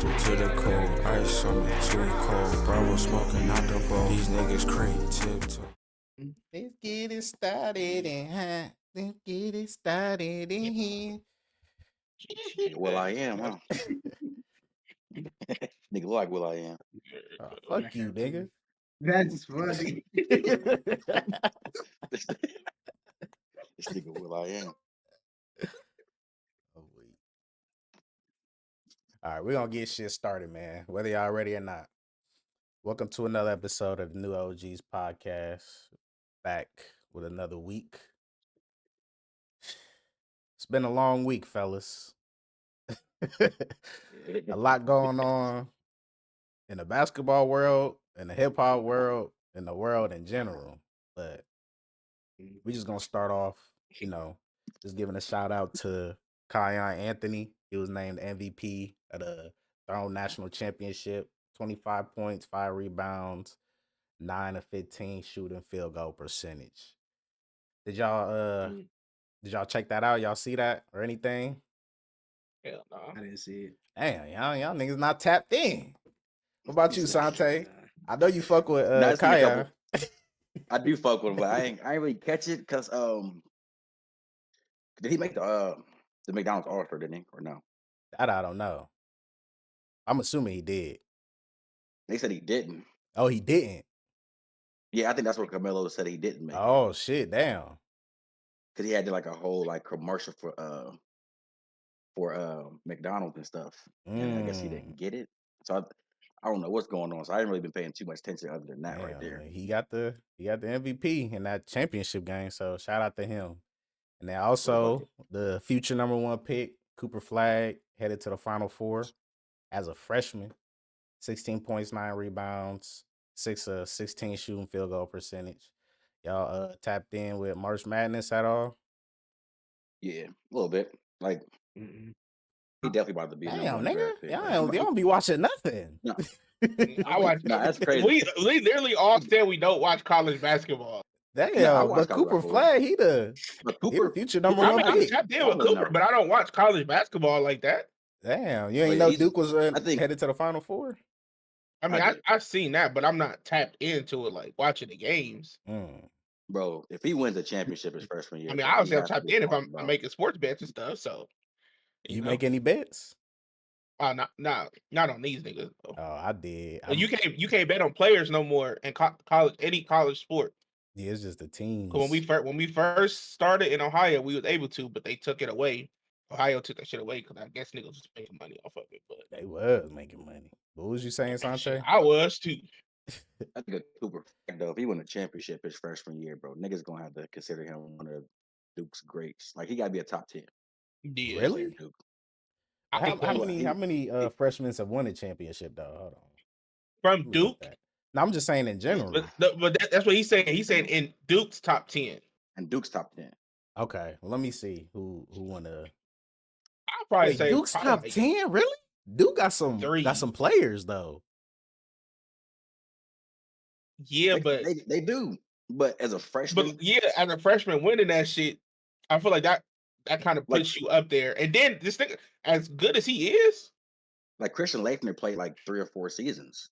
Pistol to the cold, ice on me too cold. Bravo smoking out the bowl. These niggas crazy tiptoe. Let's get it started and hot. Let's get it started in here. Well, I am, huh? Nigga look like Will I am. Fuck you, nigga. That's funny. This nigga Will I am. Oh, wait. All right, we're gonna get shit started, man. Whether y'all ready or not. Welcome to another episode of the New OGs podcast. Back with another week. It's been a long week, fellas. A lot going on in the basketball world, in the hip hop world, in the world in general. But we just gonna start off, just giving a shout out to Kion Anthony. He was named MVP at the Throne National Championship. 25 points, 5 rebounds, 9 of 15 shooting field goal percentage. Did y'all check that out? Y'all see that or anything? Hell no. I didn't see it. Damn, y'all niggas not tapped in. What about you, Sante? Nah. I know you fuck with Nah, it's been a Kaya. I do fuck with him, but I ain't really catch it because did he make the McDonald's offer, didn't he? Or no? That I don't know. I'm assuming he did. They said he didn't. Oh, he didn't. Yeah, I think that's what Carmelo said he didn't make. Oh shit, damn. Because he had to like a whole like commercial for McDonald's and stuff, and I guess he didn't get it. So I don't know what's going on. So I haven't really been paying too much attention other than that right there. He got the MVP in that championship game. So shout out to him. And then also the future number 1 pick, Cooper Flag, headed to the Final Four as a freshman. 16 points, 9 rebounds, 6 of 16 shooting field goal percentage. Y'all tapped in with March Madness at all? Yeah, a little bit. Like Mm-mm. he definitely about to be a number Damn, one nigga. draft pick. Y'all don't be watching nothing. No. I watch. Nah, that's crazy. We literally all said we don't watch college basketball. Damn, No, I watch but college Cooper basketball. Flag, he the Cooper, future number I 1 mean, I'm pick. tapped in with Cooper, but I don't watch college basketball like that. Damn, you ain't But know he's- Duke was I think- headed to the Final Four? I mean, I did. I've seen that, but I'm not tapped into it like watching the games. Bro, if he wins a championship his freshman year, I mean, bro, obviously he I'm has to tapped be in if talked I'm about. making sports bets and stuff. So You know. make any bets? Not on these niggas. Though. Oh, I did. You can't bet on players no more in college, any college sport. Yeah, it's just the teams. When we first started in Ohio, we was able to, but they took it away. Ohio took that shit away because I guess niggas was making money off of it. But they was making money. What was you saying, Sante? I was too. I think Cooper, though, if he win a championship his freshman year, bro, niggas gonna have to consider him one of Duke's greats. Like he gotta be a top 10. Yeah. Really? Duke. How many freshmen have won a championship though? Hold on. From Duke? No, I'm just saying in general. But that's what he's saying. He's saying in Duke's top 10. And Duke's top 10. Okay, well, let me see who won a. I'll probably say Duke's top 10. Really? Duke got some players though. Yeah, but they do. But as a freshman, but yeah, as a freshman winning that shit, I feel like that kind of puts you up there. And then this thing, as good as he is, like Christian Laettner played like 3 or 4 seasons.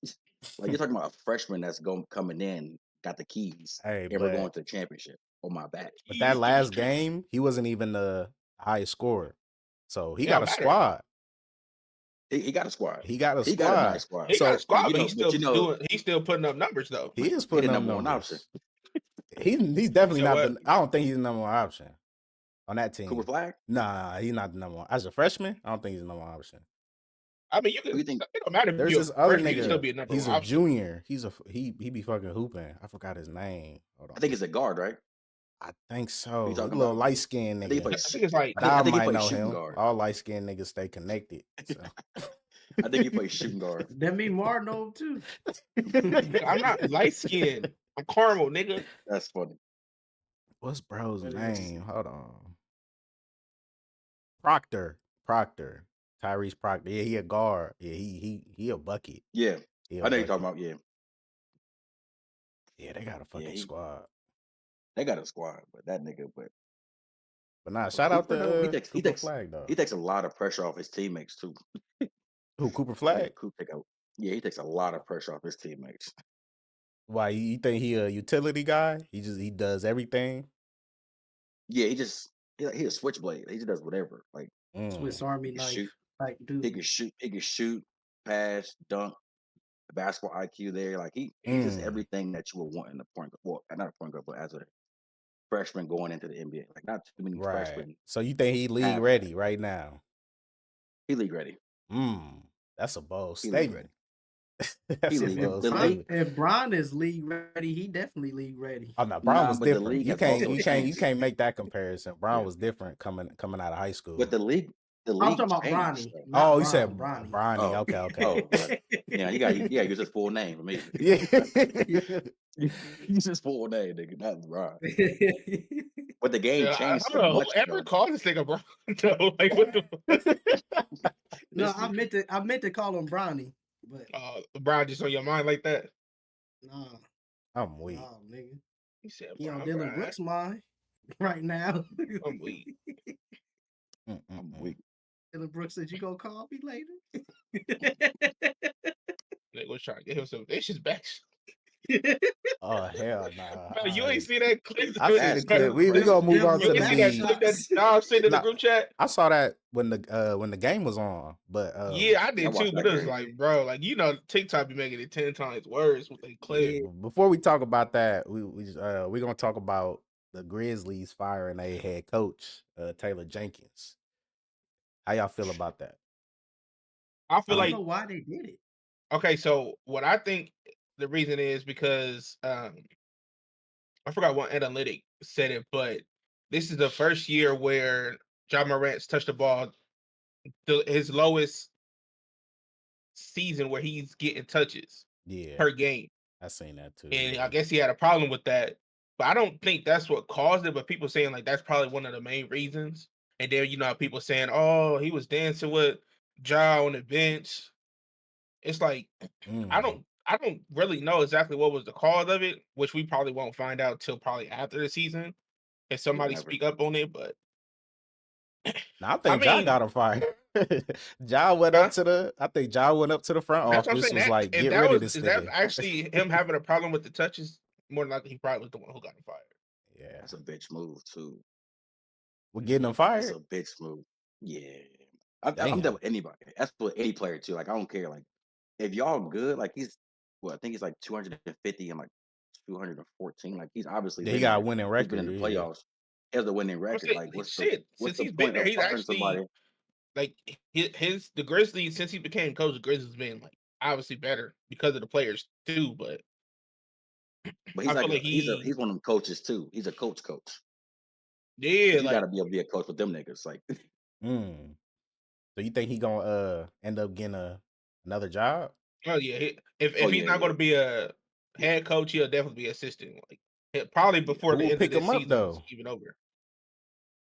Like you're talking about a freshman that's coming in, got the keys, and we're going to the championship on my back. But that last game, he wasn't even the highest scorer, so he got a squad. He got a squad. He got a squad. Got a nice squad. He got a squad, but he's still putting up numbers though. He is putting up numbers. He's definitely not. I don't think he's the number 1 option on that team. Cooper Flag? Nah, he's not the number 1. As a freshman, I don't think he's the number 1 option. I mean, it don't matter. There's this other nigga. Still be a number he's 1 a option. junior. He be fucking hooping. I forgot his name. Hold on. I think he's a guard, right? I think so. A little light skinned nigga. I think it's like I might know him. Guard. All light skinned niggas stay connected. So. I think he plays shooting guard. That mean Mar know him too. I'm not light skinned. I'm caramel, nigga. That's funny. What's bro's name? Hold on. Proctor. Tyrese Proctor. Yeah, he a guard. Yeah, he a bucket. Yeah. I know you're talking about, yeah. Yeah, they got a fucking squad. They got a squad, but that nigga, but nah, shout out to he takes Flag though. He takes a lot of pressure off his teammates too. Who, Cooper Yeah, Flag? he takes a lot of pressure off his teammates. Why, you think he a utility guy? He does everything. Yeah, he a switchblade. He just does whatever. Like Swiss Army he can shoot, knife type dude. he can shoot, pass, dunk, basketball IQ there. Like he's just everything that you would want in a point guard. Well, not a point guard, but as a freshman going into the NBA. Like not too many Right. freshmen. So you think he league have ready that. right now? He league ready. That's a bold He league statement. ready. That's He a league. bold The league. statement. If Bron is league ready, he definitely league ready. Oh no, Brown Nah, was but the different. league You has can't also you changed. can't make that comparison. Brown Yeah. was different coming out of high school. But the league I'm talking about changed. Bronny. So. Not Oh, Bron, you said Bronny. Bronny. Oh, Okay. Oh, right. Yeah, you use his full name for me. Yeah. Use his full name, nigga, not Ron. But the game changed I so don't know. much. Whoever Though. called this nigga Bron, though, like what the fuck? No, I meant to call him Bronny, but Bron just on your mind like that. nah. I'm weak. Nah, nigga. He said, He on Bron, Dylan Brooks' mind right now. I'm weak. I'm weak. Dylan Brooks said, "You gonna call me later?" Nigga was trying to get him some vicious backs. Oh hell nah. Man, you ain't see that clip? I see the clip. We gonna move on to You the can see that league. clip that Dom sent in the group chat. I saw that when the game was on, but yeah, I did I too. watched But that it was game. like, bro, like TikTok be making it 10 times worse with they clip. Before we talk about that, we're gonna talk about the Grizzlies firing a head coach, Taylor Jenkins. How y'all feel about that? I feel I like don't know why they did it. Okay, so what I think the reason is because I forgot what analytic said it, but this is the first year where John Morant's touched the ball, his lowest season where he's getting touches per game. I seen that too. And I guess he had a problem with that. But I don't think that's what caused it, but people saying like that's probably one of the main reasons. And then people saying, oh, he was dancing with Ja on the bench. It's like I don't really know exactly what was the cause of it, which we probably won't find out till probably after the season if somebody speak up on it. But I think Ja got him fired. Ja went up to the. I think Ja went up to the front that's office. What I'm saying. Was like, If get that rid was, of this is nigga. that actually him having a problem with the touches? More than likely, he probably was the one who got him fired. Yeah, that's a bitch move too. We're getting him fired. That's a bitch move. Yeah, I'm done with anybody. That's for any player too. Like I don't care. Like if y'all good, like I think he's like 250 and like 214. Like he's obviously he been got there. a winning record. He's been in the playoffs. He has a winning record. Like what's the he's point been there, of he's firing actually somebody? like the Grizzlies since he became coach. The Grizzlies been like obviously better because of the players too, but he's he's one of them coaches too. He's a coach. Yeah, you gotta be able to be a coach with them niggas. Like, So you think he gonna end up getting another job? Oh yeah, if he's not going to be a head coach, he'll definitely be assistant. Like probably before the end of this season is even over.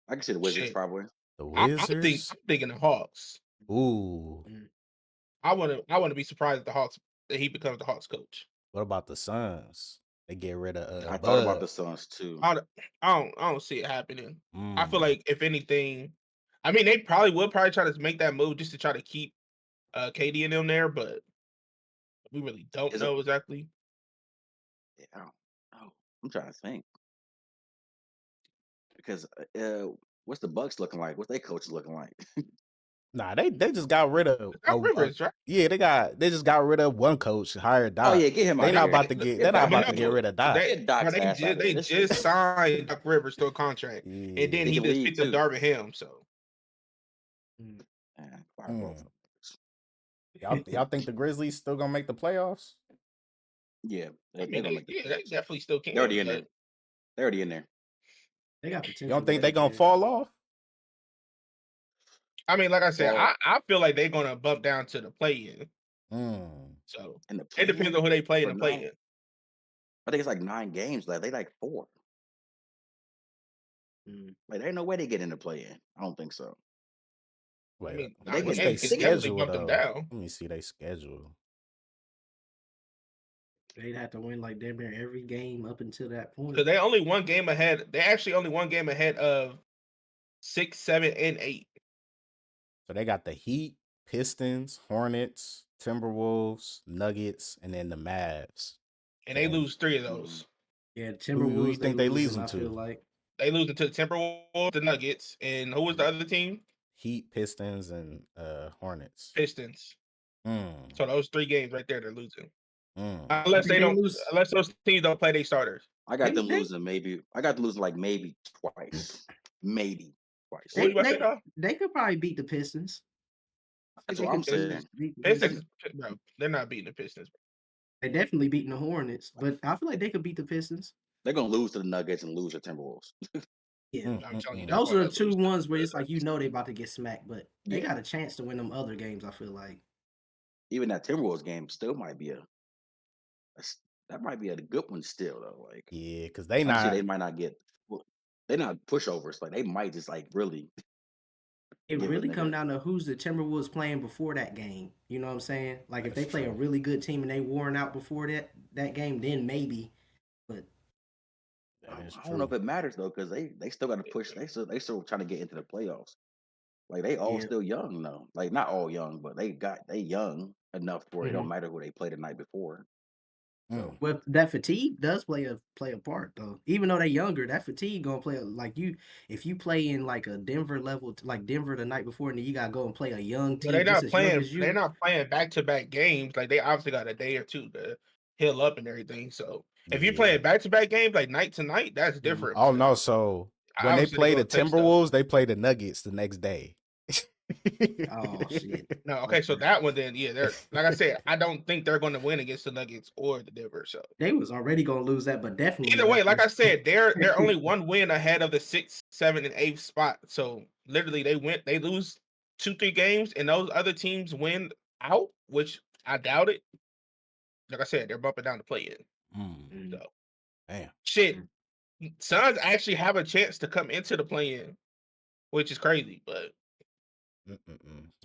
I can see the Wizards probably. The Wizards. I'm thinking the Hawks. Ooh. I want to be surprised that he becomes the Hawks coach. What about the Suns? They get rid of. I thought about the Suns too. I don't see it happening. I feel like if anything, I mean they probably will try to make that move just to try to keep KD and them there, but we really don't know exactly. Yeah, I don't know. I'm trying to think because what's the Bucks looking like? What's their coaches looking like? Nah, they just got rid of Rivers, right? Yeah, they just got rid of one coach, hired Doc. Oh yeah, get him out. They're not about to get rid of Doc. They just signed Doc Rivers to a contract, and then he just picked up Darvin Ham. So, y'all think the Grizzlies still gonna make the playoffs? Yeah, they definitely still can. They're already in there. They're already in there. They got potential. You don't think they're gonna fall off? I mean, like I said, I feel like they're gonna bump down to the play-in. So it depends on who they play in the play-in. I think it's like 9 games left. They like 4. Like there ain't no way they get in the play-in. I don't think so. Wait, I mean, what's their schedule though? Let me see their schedule. They'd have to win like damn near every game up until that point. Because they only one game ahead. They actually only one game ahead of 6, 7, and 8. So they got the Heat, Pistons, Hornets, Timberwolves, Nuggets, and then the Mavs. And they lose 3 of those. Yeah, the Who you Timberwolves, they think they losing, losing I feel to? like. They losing to the Timberwolves, the Nuggets, and who was the other team? Heat, Pistons, and Hornets. Pistons. Mm, So those 3 games right there, they're losing. mm. Unless think they they don't, lose. unless those teams don't play their starters. I got them They losing maybe. I got them losing like maybe twice, maybe twice. What you they about to say, they, dog? they could probably beat the Pistons. I That's think what they I'm could saying. beat the Pistons, Pistons. bro, they're not beating the Pistons. They definitely beating the Hornets, but I feel like they could beat the Pistons. They're gonna lose to the Nuggets and lose to Timberwolves. Yeah, Mm, I'm mm, telling you, mm. that's those why are they the 2 lose. ones where it's like they about to get smacked, but they Yeah. got a chance to win them other games. I feel like. Even that Timberwolves game still might be that might be a good one still though. Like Yeah, because they obviously not. they might not get they're not pushovers. Like they might just like really It give a really come nigga. down to who's the Timberwolves playing before that game. You know what I'm saying? Like if That's they play a true. really good team and they worn out before that game, then maybe. But That is I don't know if true. it matters though, because they still got to push. They still trying to get into the playoffs. Like they all yeah, still young though. Like not all young, but they young enough where it don't Mhm. matter who they play the night before. So Mm. Well, that fatigue does play a part though. Even though they're younger, that fatigue gonna play like you. If you play in like a Denver level, like Denver the night before, and then you gotta go and play a young But team just as young as they're you. not playing back-to-back games. Like they obviously got a day or 2 to heal up and everything. So if you're Yeah. playing back-to-back games like night to night, that's different. Oh But no! So when they obviously they're play the gonna take stuff. Timberwolves, they play the Nuggets the next day. Oh shit! No, okay, so that one then, yeah, they're like I said, I don't think they're going to win against the Nuggets or the Denver. So They was already gonna lose that, but definitely either way, like I after. said, they're only 1 win ahead of the 6th, 7th, and 8th spot. So literally, they lose 2-3 games, and those other teams win out, which I doubt it. Like I said, they're bumping down to play in. Mm, So damn. shit, Suns actually have a chance to come into the play in, which is crazy, but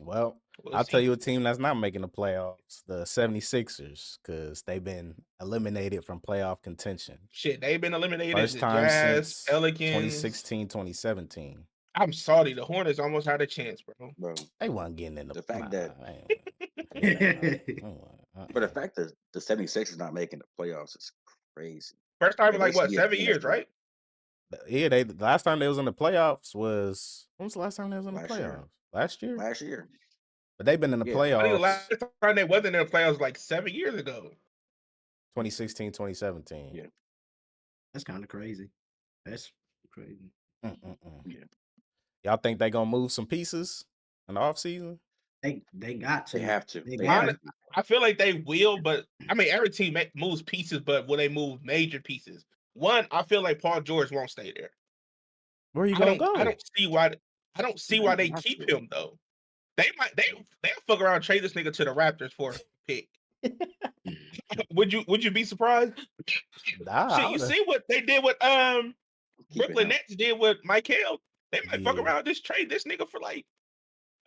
Well, we'll I'll tell see. you a team that's not making the playoffs, the 76ers, because they've been eliminated from playoff contention. Shit, they've been eliminated. First The time Jazz, since Pelicans. 2016, 2017. I'm sorry, the Hornets almost had a chance, bro. bro, They wasn't getting in the fact that but the uh-uh. fact that the 76ers not making the playoffs is crazy. First time in Like like they should what, be a 7 team that's years, like right? Yeah, the last time they was in the playoffs was when was the last time they was in the last year. playoffs? Last year? Last year. But they've been in the Yeah. I think the playoffs last time they wasn't in the playoffs like 7 years ago. 2016, 2017. Yeah. That's kind of crazy. That's crazy. Yeah. Y'all think they gonna move some pieces in the offseason? They got to. They have to. They They got have to. to. I feel like they will, but I mean every team moves pieces, but will they move major pieces? One, I feel like Paul George won't stay there. Where you gonna I go? don't see why they keep him though. They'll fuck around and trade this nigga to the Raptors for a pick. Would you be surprised? Nah, Shit, you see what they did with Keep it Brooklyn him. Nets did with Michael? They might fuck Yeah. around just trade this nigga for like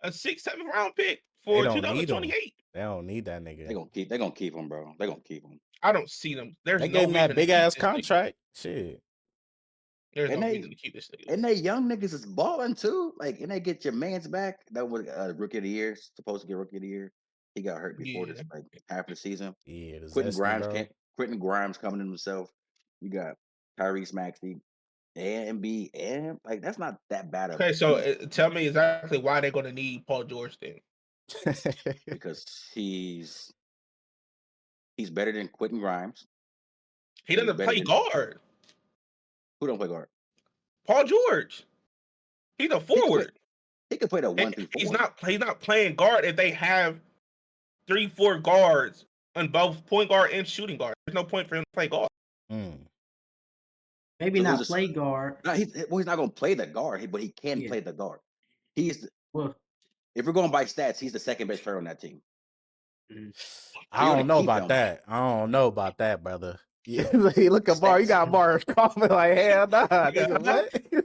a 6th, 7th round pick They for don't need him. 2028. They don't need that nigga. They're gonna keep him, bro. They're gonna keep him. I don't see them. There's They no gave him reason that to big keep ass this nigga. contract. Shit. There's And no they- reason to keep this nigga. And they young niggas is balling too. Like, and they get your man's back. That was rookie of the year. Supposed to get rookie of the year. He got hurt before this, like half the season. Yeah, the Quentin Zesty, Grimes bro. Quentin Grimes coming in himself. You got Tyrese Maxey and Embiid, and like that's not that bad of Okay, so piece tell me exactly why they're going to need Paul George then. because he's better than Quentin Grimes. He doesn't play guard. Who don't play guard? Paul George. He's a forward. He can play the 1 through 4. He's not playing guard if they have 3-4 guards on both point guard and shooting guard. There's no point for him to play guard. Maybe So not who's play guard. No, he's not going to play the guard, but he can Yeah. play the guard. He's Well, if we're going by stats, he's the second best player on that team. I don't know about that. I don't know about that, brother. Yeah, look at Bar. You got Bar coughing like hell, nah, nigga. What?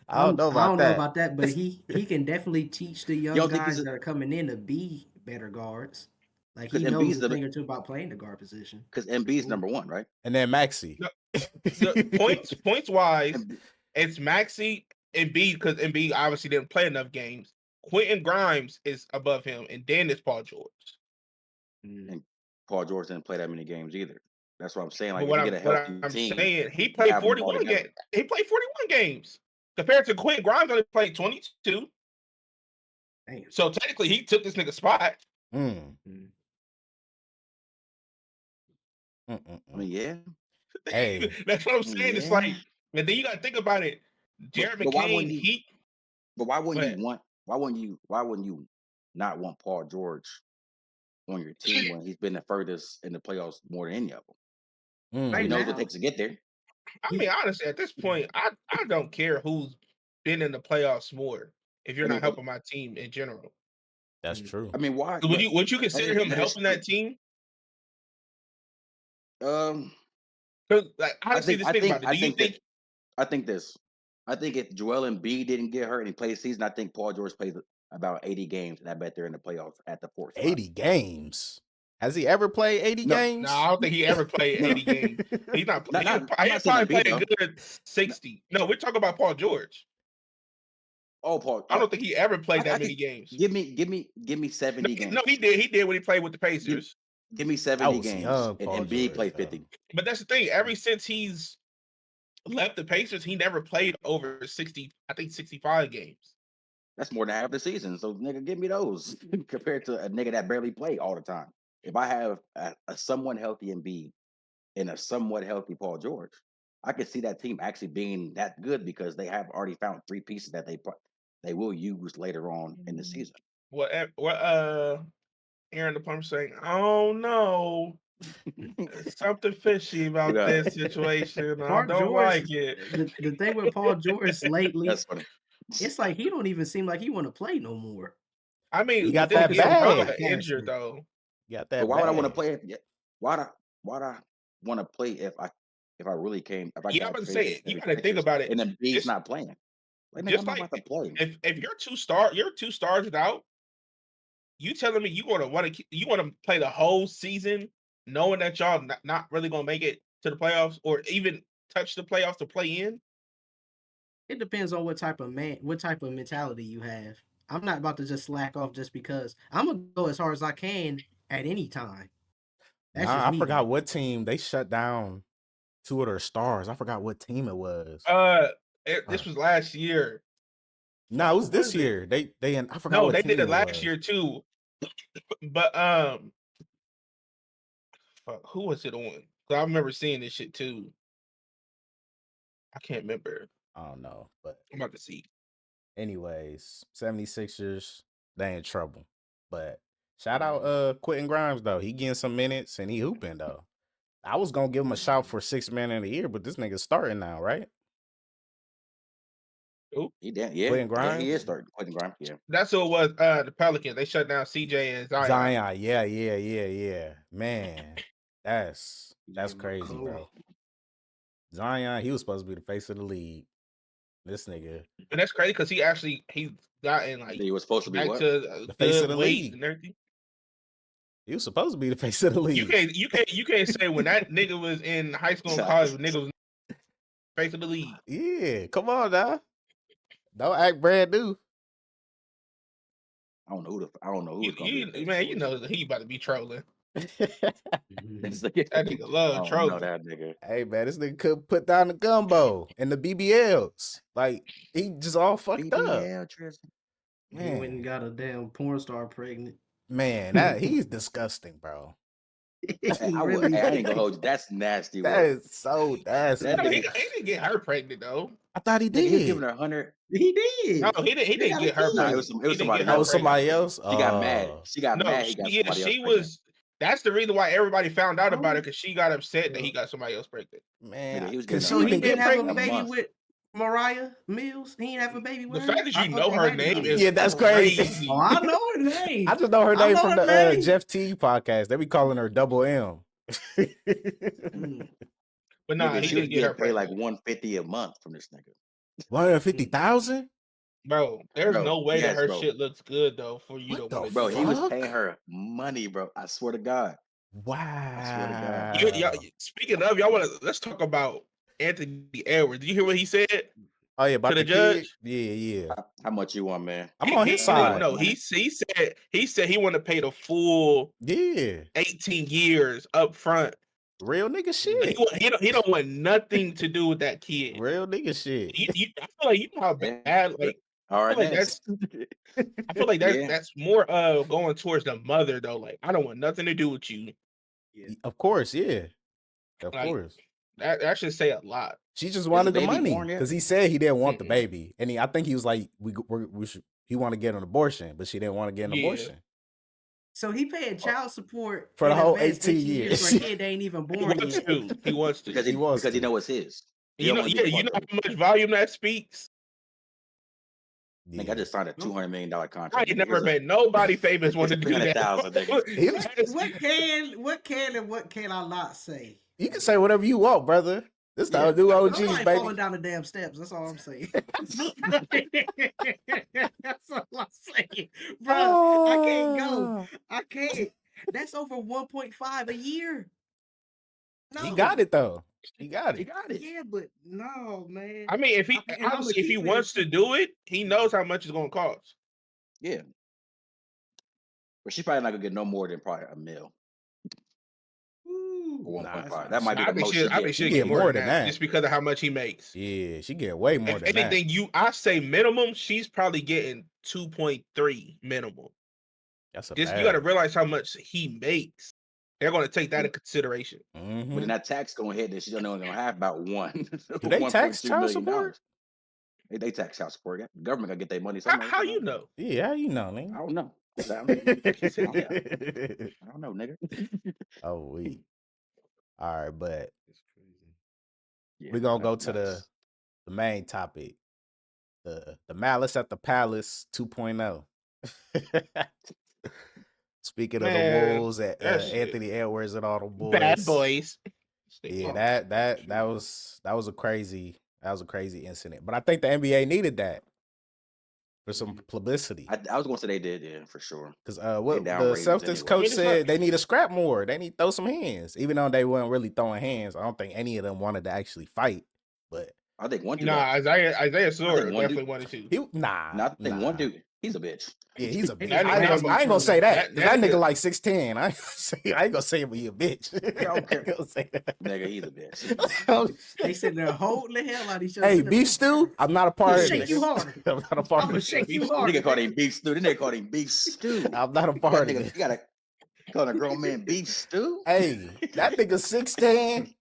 I don't know about that. but he can definitely teach the young don't think guys he's that are coming in to be better guards. Like he 'Cause knows Embiid's a the- thing or two about playing the guard position. Because Embiid's number 1, right? And then Maxey. The points wise, it's Maxey and Embiid because Embiid obviously didn't play enough games. Quentin Grimes is above him, and then it's Paul George. And Paul George didn't play that many games either. That's what I'm saying. But Like, if you get a what healthy I'm team, saying, he you played have them all 41 together. games. He played 41 games compared to Quentin Grimes only played 22. Damn. So technically, he took this nigga's spot. Mm. I mean, yeah. Hey, That's what I'm saying. It's Yeah. like, and then you got to think about it. Jared But why wouldn't McCain, you? But why wouldn't you want? Why wouldn't you not want Paul George on your team when he's been the furthest in the playoffs more than any of them? Right He knows what now, it takes to get there. I mean, honestly, at this point, I don't care who's been in the playoffs more if you're I not mean, helping my team in general. that's true. I mean, why? Would you consider him that is helping true. that team? Um, Because like, I honestly, think just I think think about it. I Do you think that think I think this. I think if Joel Embiid didn't get hurt and he played the season, I think Paul George plays about 80 games, and I bet they're in the playoffs at the fourth spot. 80 games. Has he ever played 80 No, games? No, I don't think he ever played no, 80 games. He's not. I'm He'll not saying probably play Embiid a though. good 60. No, we're talking about Paul George. Oh, Paul. I don't think he ever played that I many could games. give me 70 No, he games. did. He did when he played with the Give, Pacers. give me That 70 was games, young and Paul Embiid George, played though. 50. But that's the thing. Ever since he's left the Pacers, he never played over 60. I think 65 games. That's more than half the season. So, nigga, give me those compared to a nigga that barely play all the time. If I have a somewhat healthy Embiid and a somewhat healthy Paul George, I could see that team actually being that good because they have already found three pieces that they will use later on in the season. What Aaron the Plumber saying, oh no, there's something fishy about Yeah. this situation. I Paul don't George. like it. The thing with Paul George lately, That's funny. it's like he don't even seem like he want to play no more. I mean, He but got then that again, he probably bag. got injured though. Got But that why would I want to bag. play why'd I want to play if I really came if I Yeah, I'm got about to traded say to you the got to think 76ers about it. and then B's Just not playing? Like, nigga, I'm just not like about to play. if you're two stars out, you telling me you want to play the whole season knowing that y'all not really gonna make it to the playoffs or even touch the playoffs to play in? It depends on what type of mentality you have. I'm not about to just slack off just because. I'm gonna go as hard as I can at any time. That's just Nah, I me. forgot what team they shut down two of their stars. I forgot what team it was. This was last year. No, it was Who this was it? year. They I forgot No, what they did team it it last was. year too. But fuck, who was it on? 'Cause I remember seeing this shit too. I can't remember. I don't know. But I'm about to see. anyways, 76ers, they in trouble. But shout out Quentin Grimes though. He getting some minutes and he hooping though. I was gonna give him a shout for 6th man of the year, but this nigga's starting now, right? Who? He did, yeah, Quentin yeah, he Grimes? is starting Quentin Grimes, yeah. That's who it was. The Pelicans. They shut down CJ and Zion. Zion, yeah. Man, that's Yeah, crazy, cool. bro. Zion, he was supposed to be the face of the league. This nigga, And that's crazy because he's gotten like He was supposed to be back what? to the face of good the weight league. and everything. He was supposed to be the face of the league. You can't say when that nigga was in high school and college, nigga was face of the league. Yeah, come on now. Don't act brand new. I don't know who's gonna be the face. Man, you know that he about to be trolling. It's like, That nigga I love don't trolling. know that nigga. Hey man, this nigga could put down the gumbo and the BBLs. Like he just all fucked up. BBL Tristan. He went and Man, got a damn porn star pregnant. that he's disgusting, bro. He I really ain't gonna is. hold you. That's nasty That work. is so nasty. That No, he nigga, didn't get her pregnant though. I thought he nigga, he was giving did. her 100. He did. No, he They didn't got a get her kid. Nah, it pregnant. was He didn't somebody get her Oh, else. pregnant. somebody else. She got mad. She got No, mad. He got somebody else she pregnant. was. That's the reason why everybody found out about Oh. it because she got upset that he got somebody else pregnant. Man, Nigga, he was could giving she her So he even didn't get have a pregnant? baby month. with Mariah Mills. He didn't have a baby with The her. fact that I you thought know they her had a name baby. is Yeah, that's crazy. crazy. Oh, I know her name. I just know her I name know from her the name. Jeff T podcast. They be calling her Double M. Mm. But nah, Nigga, he she was didn't get her getting paid like pregnant. 150 a month from this nigga. 150,000? Bro, there's Bro, no way that yes, her bro. shit looks good though for you What to the want to Bro, do he that. was fuck? paying her money, bro. I swear to God. I swear to God. Wow. Speaking of, let's talk about Anthony Edwards. Did you hear what he said? Oh yeah, about to the the kid. judge. Yeah. How much you want, man? I'm on his He side. no, he said he wanted to pay the full Yeah, 18 years up front. real nigga He shit. he don't want nothing to do with that kid. Real nigga shit. I feel like you know how bad like All I right, feel like next. I feel like Yeah. that's more going towards the mother though. Like I don't want nothing to do with you. Of course, yeah. Of Like, course. That should say a lot. She just Is wanted the the baby money born yet? because he said he didn't want the Mm-mm. baby, and I think he was like, we should. He want to get an abortion, but she didn't want to get an Yeah. abortion So he paying child support for the in whole advance 18 for a years. kid that ain't even He born wants yet. to. He wants to. Because He wants he to. know it's his. He You don't know, wanna be a you know part of how much volume that speaks. it. Nigga, I just signed a $200 million I contract. ain't never met nobody famous want to do that. 300,000, nigga. What can and what can I not say? You can say whatever you want, brother. This Yeah. time, new OGs, Nobody baby. falling down the damn steps. That's all I'm saying. That's all I'm saying, bro. I can't go. I can't. That's over 1.5 a year. No. He got it though. He got He it. got it. Yeah, but no, man. I mean, if he And I'ma obviously if he keep it. wants to do it, he knows how much it's gonna cost. Yeah. But she probably not gonna get no more than probably $1 million Ooh, or Nah, 1.5. That might be I the think most she, she I think gets. she'll She get more than that just because of how much he makes. Yeah, she get way more If than anything, I say minimum, she's probably getting 2.3 minimum. that. That's Mm-hmm. a You got to realize how much he makes. They're going to take that in consideration. But then that tax gonna hit, then she's only gonna have about Do they tax $1.2 child million. support? They tax child support. The government gotta get their money How, somewhere. how you know? Yeah, how you know, I nigga? don't know. I don't know, nigga. Oh, we. All right, but it's crazy. Yeah, we're gonna go to that's- the main topic. The Malice at the Palace 2.0. Speaking of the Man, Wolves, that shit. Anthony Edwards and all the boys. Bad boys. Yeah, that was a crazy incident. But I think the NBA needed that for some publicity. I was gonna say they did, yeah, for sure. Because They what the down ratings Celtics anyway. coach I mean, it's said, not- they need to scrap more. They need to throw some hands. Even though they weren't really throwing hands, I don't think any of them wanted to actually fight. But I think one dude. Nah, Isaiah Stewart one definitely dude- wanted to. I think one dude, he's a bitch. Yeah, he's a bitch. That I nigga- ain't gonna say that. that That nigga nigga- like 6'10". I ain't gonna say he a bitch. Yeah, I don't care. I ain't gonna say that. Nigga, he's a bitch. They sitting there holding the hell out of each other. Hey, sitting beef there- stew. I'm not a part I'ma of shake this. you harder. I'm not a part I'ma of this. shake you Nigga harder. called him beef stew. Then they called him beef stew. I'm not a That part of nigga, this. you gotta call a grown man beef stew. Hey, that nigga 6'10",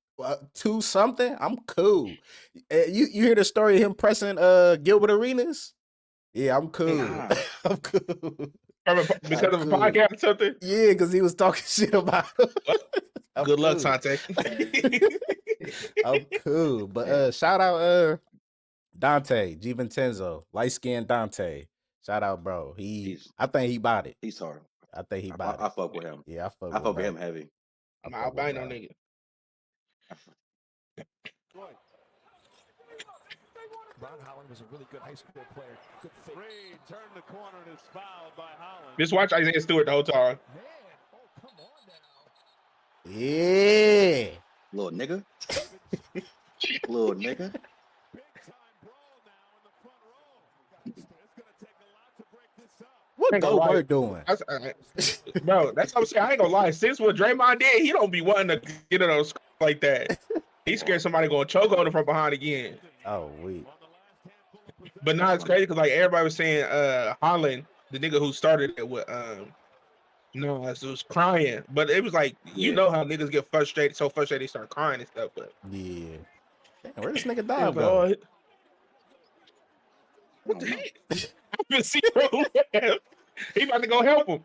2 something. I'm cool. You hear the story of him pressing Gilbert Arenas? Yeah, I'm cool. Nah. I'm cool. Because of a cool. podcast or something? Yeah, because he was talking shit about him. I'm Good luck, cool. Tante. I'm cool. But shout out Donte, Vincenzo, light skinned Donte. Shout out, bro. I think he bought it. He's hard. I think he I bought it. fuck with him. Yeah, I fuck I with fuck with bro. him heavy. I I'm fuck with albino bro. nigga. Ron Holland was a really good high school player. Good fake. Reed turned the corner and is fouled by Holland. Just watch Isaiah Stewart the whole time. Man, oh, come on now. Yeah. Little nigga. Little nigga. Big time brawl now in the front row. It's going to take a lot to break this up. What Ain't gonna lie. Gobert doing? Bro, that's what I'm saying. I ain't gonna lie. Since what Draymond did, he don't be wanting to get in those like that. He's scared somebody gonna choke on him from behind again. Oh, wait. But now it's crazy because like everybody was saying Holland, the nigga who started it with no, it was crying. But it was like you know how niggas get frustrated, so frustrated they start crying and stuff. But Yeah. Damn, where this nigga it dog was go? like, what the heck? I've been seeing him. He about to go help him.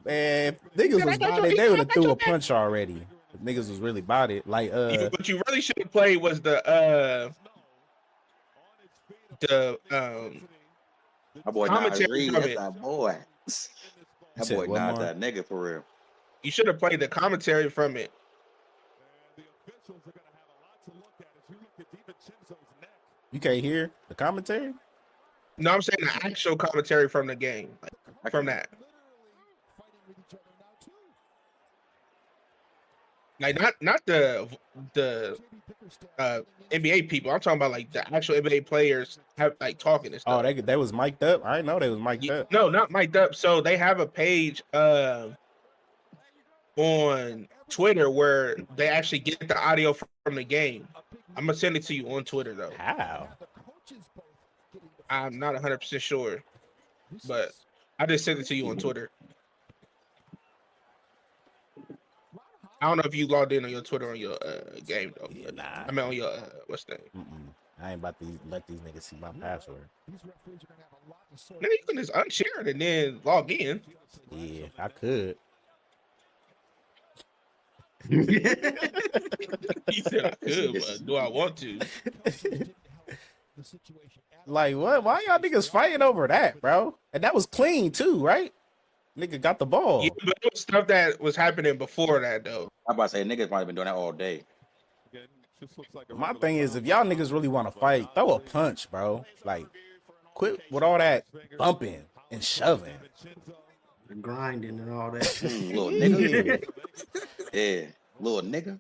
Man, if niggas was about it, they would have threw a punch already. If niggas was really about it. Like, What you really should have played was the My boy Nas commentary Reed, from that's it. our boy. That said boy what Nas more? that nigga for real. You should have played the commentary from it. And the officials are going to have a lot to look at as we look at DiVincenzo's neck. you can't hear the commentary? No, I'm saying the actual commentary from the game, like, from that. Literally fighting with each other now, too. Like not the NBA people. I'm talking about like the actual NBA players have like talking and Oh, stuff. they was mic'd up. I didn't know they was mic'd up. No, not mic'd up. So they have a page on Twitter where they actually get the audio from the game. I'm gonna send it to you on Twitter though. How? I'm not 100% sure, but I just sent it to you on Twitter. I don't know if you logged in on your Twitter on your game though. Yeah, nah. I mean on your what's that? I ain't about to let these niggas see my password. Nigga, you can just unshare it and then log in. Yeah, I could. He said I could, but do I want to? Like what? Why y'all niggas fighting over that, bro? And that was clean too, right? Nigga got the ball. Yeah, but it was stuff that was happening before that though. I'm about to say niggas might have been doing that all day. My thing is, if y'all niggas really want to fight, throw a punch, bro. Like, quit with all that bumping and shoving. Grinding and all that. Little nigga. Yeah, little nigga.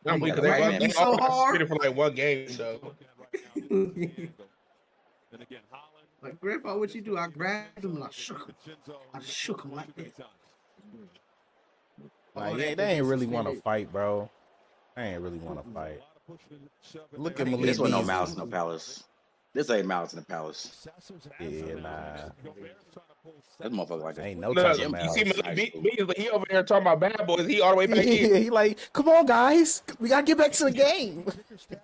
I'm weak because they all participated for like one game though. Like, Grandpa, what you do? I grabbed him and I shook him. I just shook him like that. Like, yeah, they ain't really want to fight, bro. They ain't really want to fight. Look at Malik. This one no Malice in the Palace. This ain't Malice in the Palace. Yeah, nah. That motherfucker like ain't no type of You Malice. see Malik, he over there talking about bad boys. He all the way back in. He like, come on, guys. We got to get back to the game.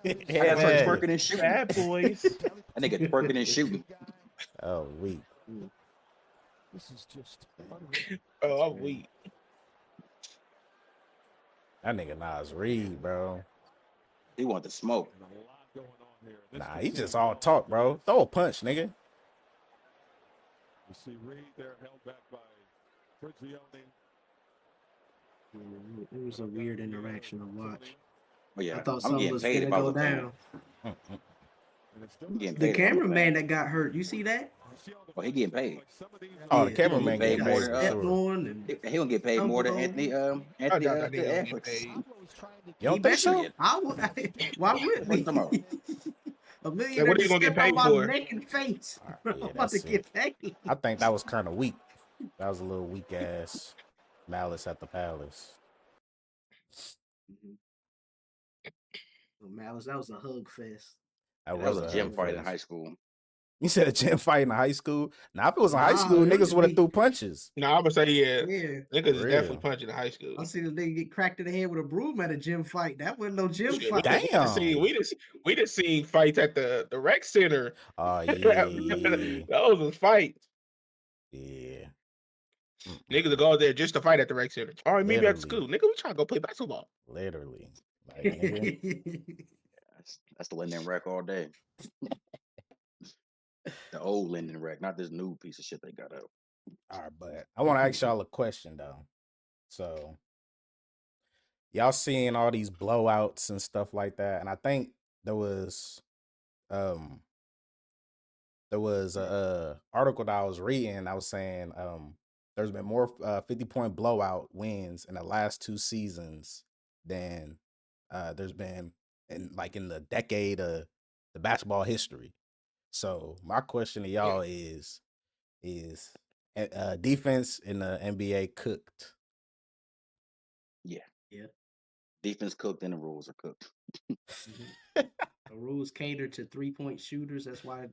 I gotta start twerking and shooting. Bad boys. That nigga twerking and shooting. Oh, weak. Oh, I'm weak. That nigga Nas Reed, bro. He want the smoke. Nah, he just all talk, bro. Throw a punch, nigga. You see Reed there held back by Prigioni. It was a weird interaction to watch. Oh yeah, I thought I'm something getting was paid gonna if I go was a fan. down. I'm getting The paid if I'm a cameraman fan. that got hurt, you see that? Oh, he getting paid. Oh, the Yeah, cameraman he getting paid more paid than, for stepped sure. on and He gonna get paid more than Anthony. I doubt that nigga gonna get Ep.6. paid. You he don't think better. so? I would. Why would What you talking about? we? A millionaire what are you just gonna get stepped on paid my for? neck and face. Yeah, I'm about to that's get paid. I think that was kind of weak. That was a little weak ass Malice at the Palace. Malice, that was a hug fest. That was a gym hug fight in fest. high school. You said a gym fight in high school? Now, if it was in high Nah, school, it niggas was would have me. threw punches. No, I would say yeah. Niggas is real. definitely punching in high school. I seen a nigga get cracked in the head with a broom at a gym fight. That wasn't no gym Shit, fight. Damn. We just seen fights at the rec center. Oh, yeah. Those was fights. Yeah. Niggas will go there just to fight at the rec center. All right, maybe at Literally. school. Nigga, we trying to go play basketball. Literally. Like, nigga. That's the Linden Rec all day. The old Linden Rec, not this new piece of shit they got up. All right, but I want to ask y'all a question, though. So, y'all seeing all these blowouts and stuff like that, and I think there was a article that I was reading. I was saying there's been more 50-point blowout wins in the last 2 seasons than there's been in the decade of the basketball history. So my question to y'all is defense in the NBA cooked? Yeah. Yeah. Defense cooked and the rules are cooked. The rules cater to 3-point shooters. That's why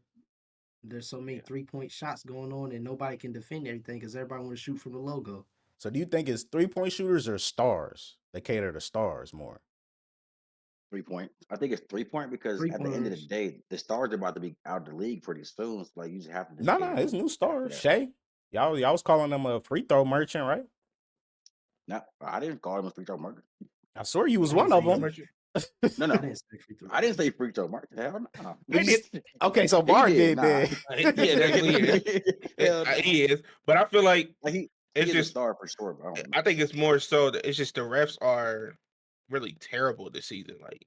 there's so many 3-point shots going on and nobody can defend everything because everybody want to shoot from the logo. So do you think it's 3-point shooters or stars? They cater to stars more. 3-point. I think it's 3-point because at the end of the day, the stars are about to be out of the league pretty soon. So like you just have to. No, it's new stars. Shea, y'all was calling them a free throw merchant, right? No, I didn't call him a free throw merchant. I swear you was one of them. No, I didn't say free throw. I didn't say free throw merchant. Hell no. Okay, so Bar did that. Yeah, that's weird. He is, but I feel like it's it's just just a star for sure. But I think it's more so that it's just the refs are really terrible this season. Like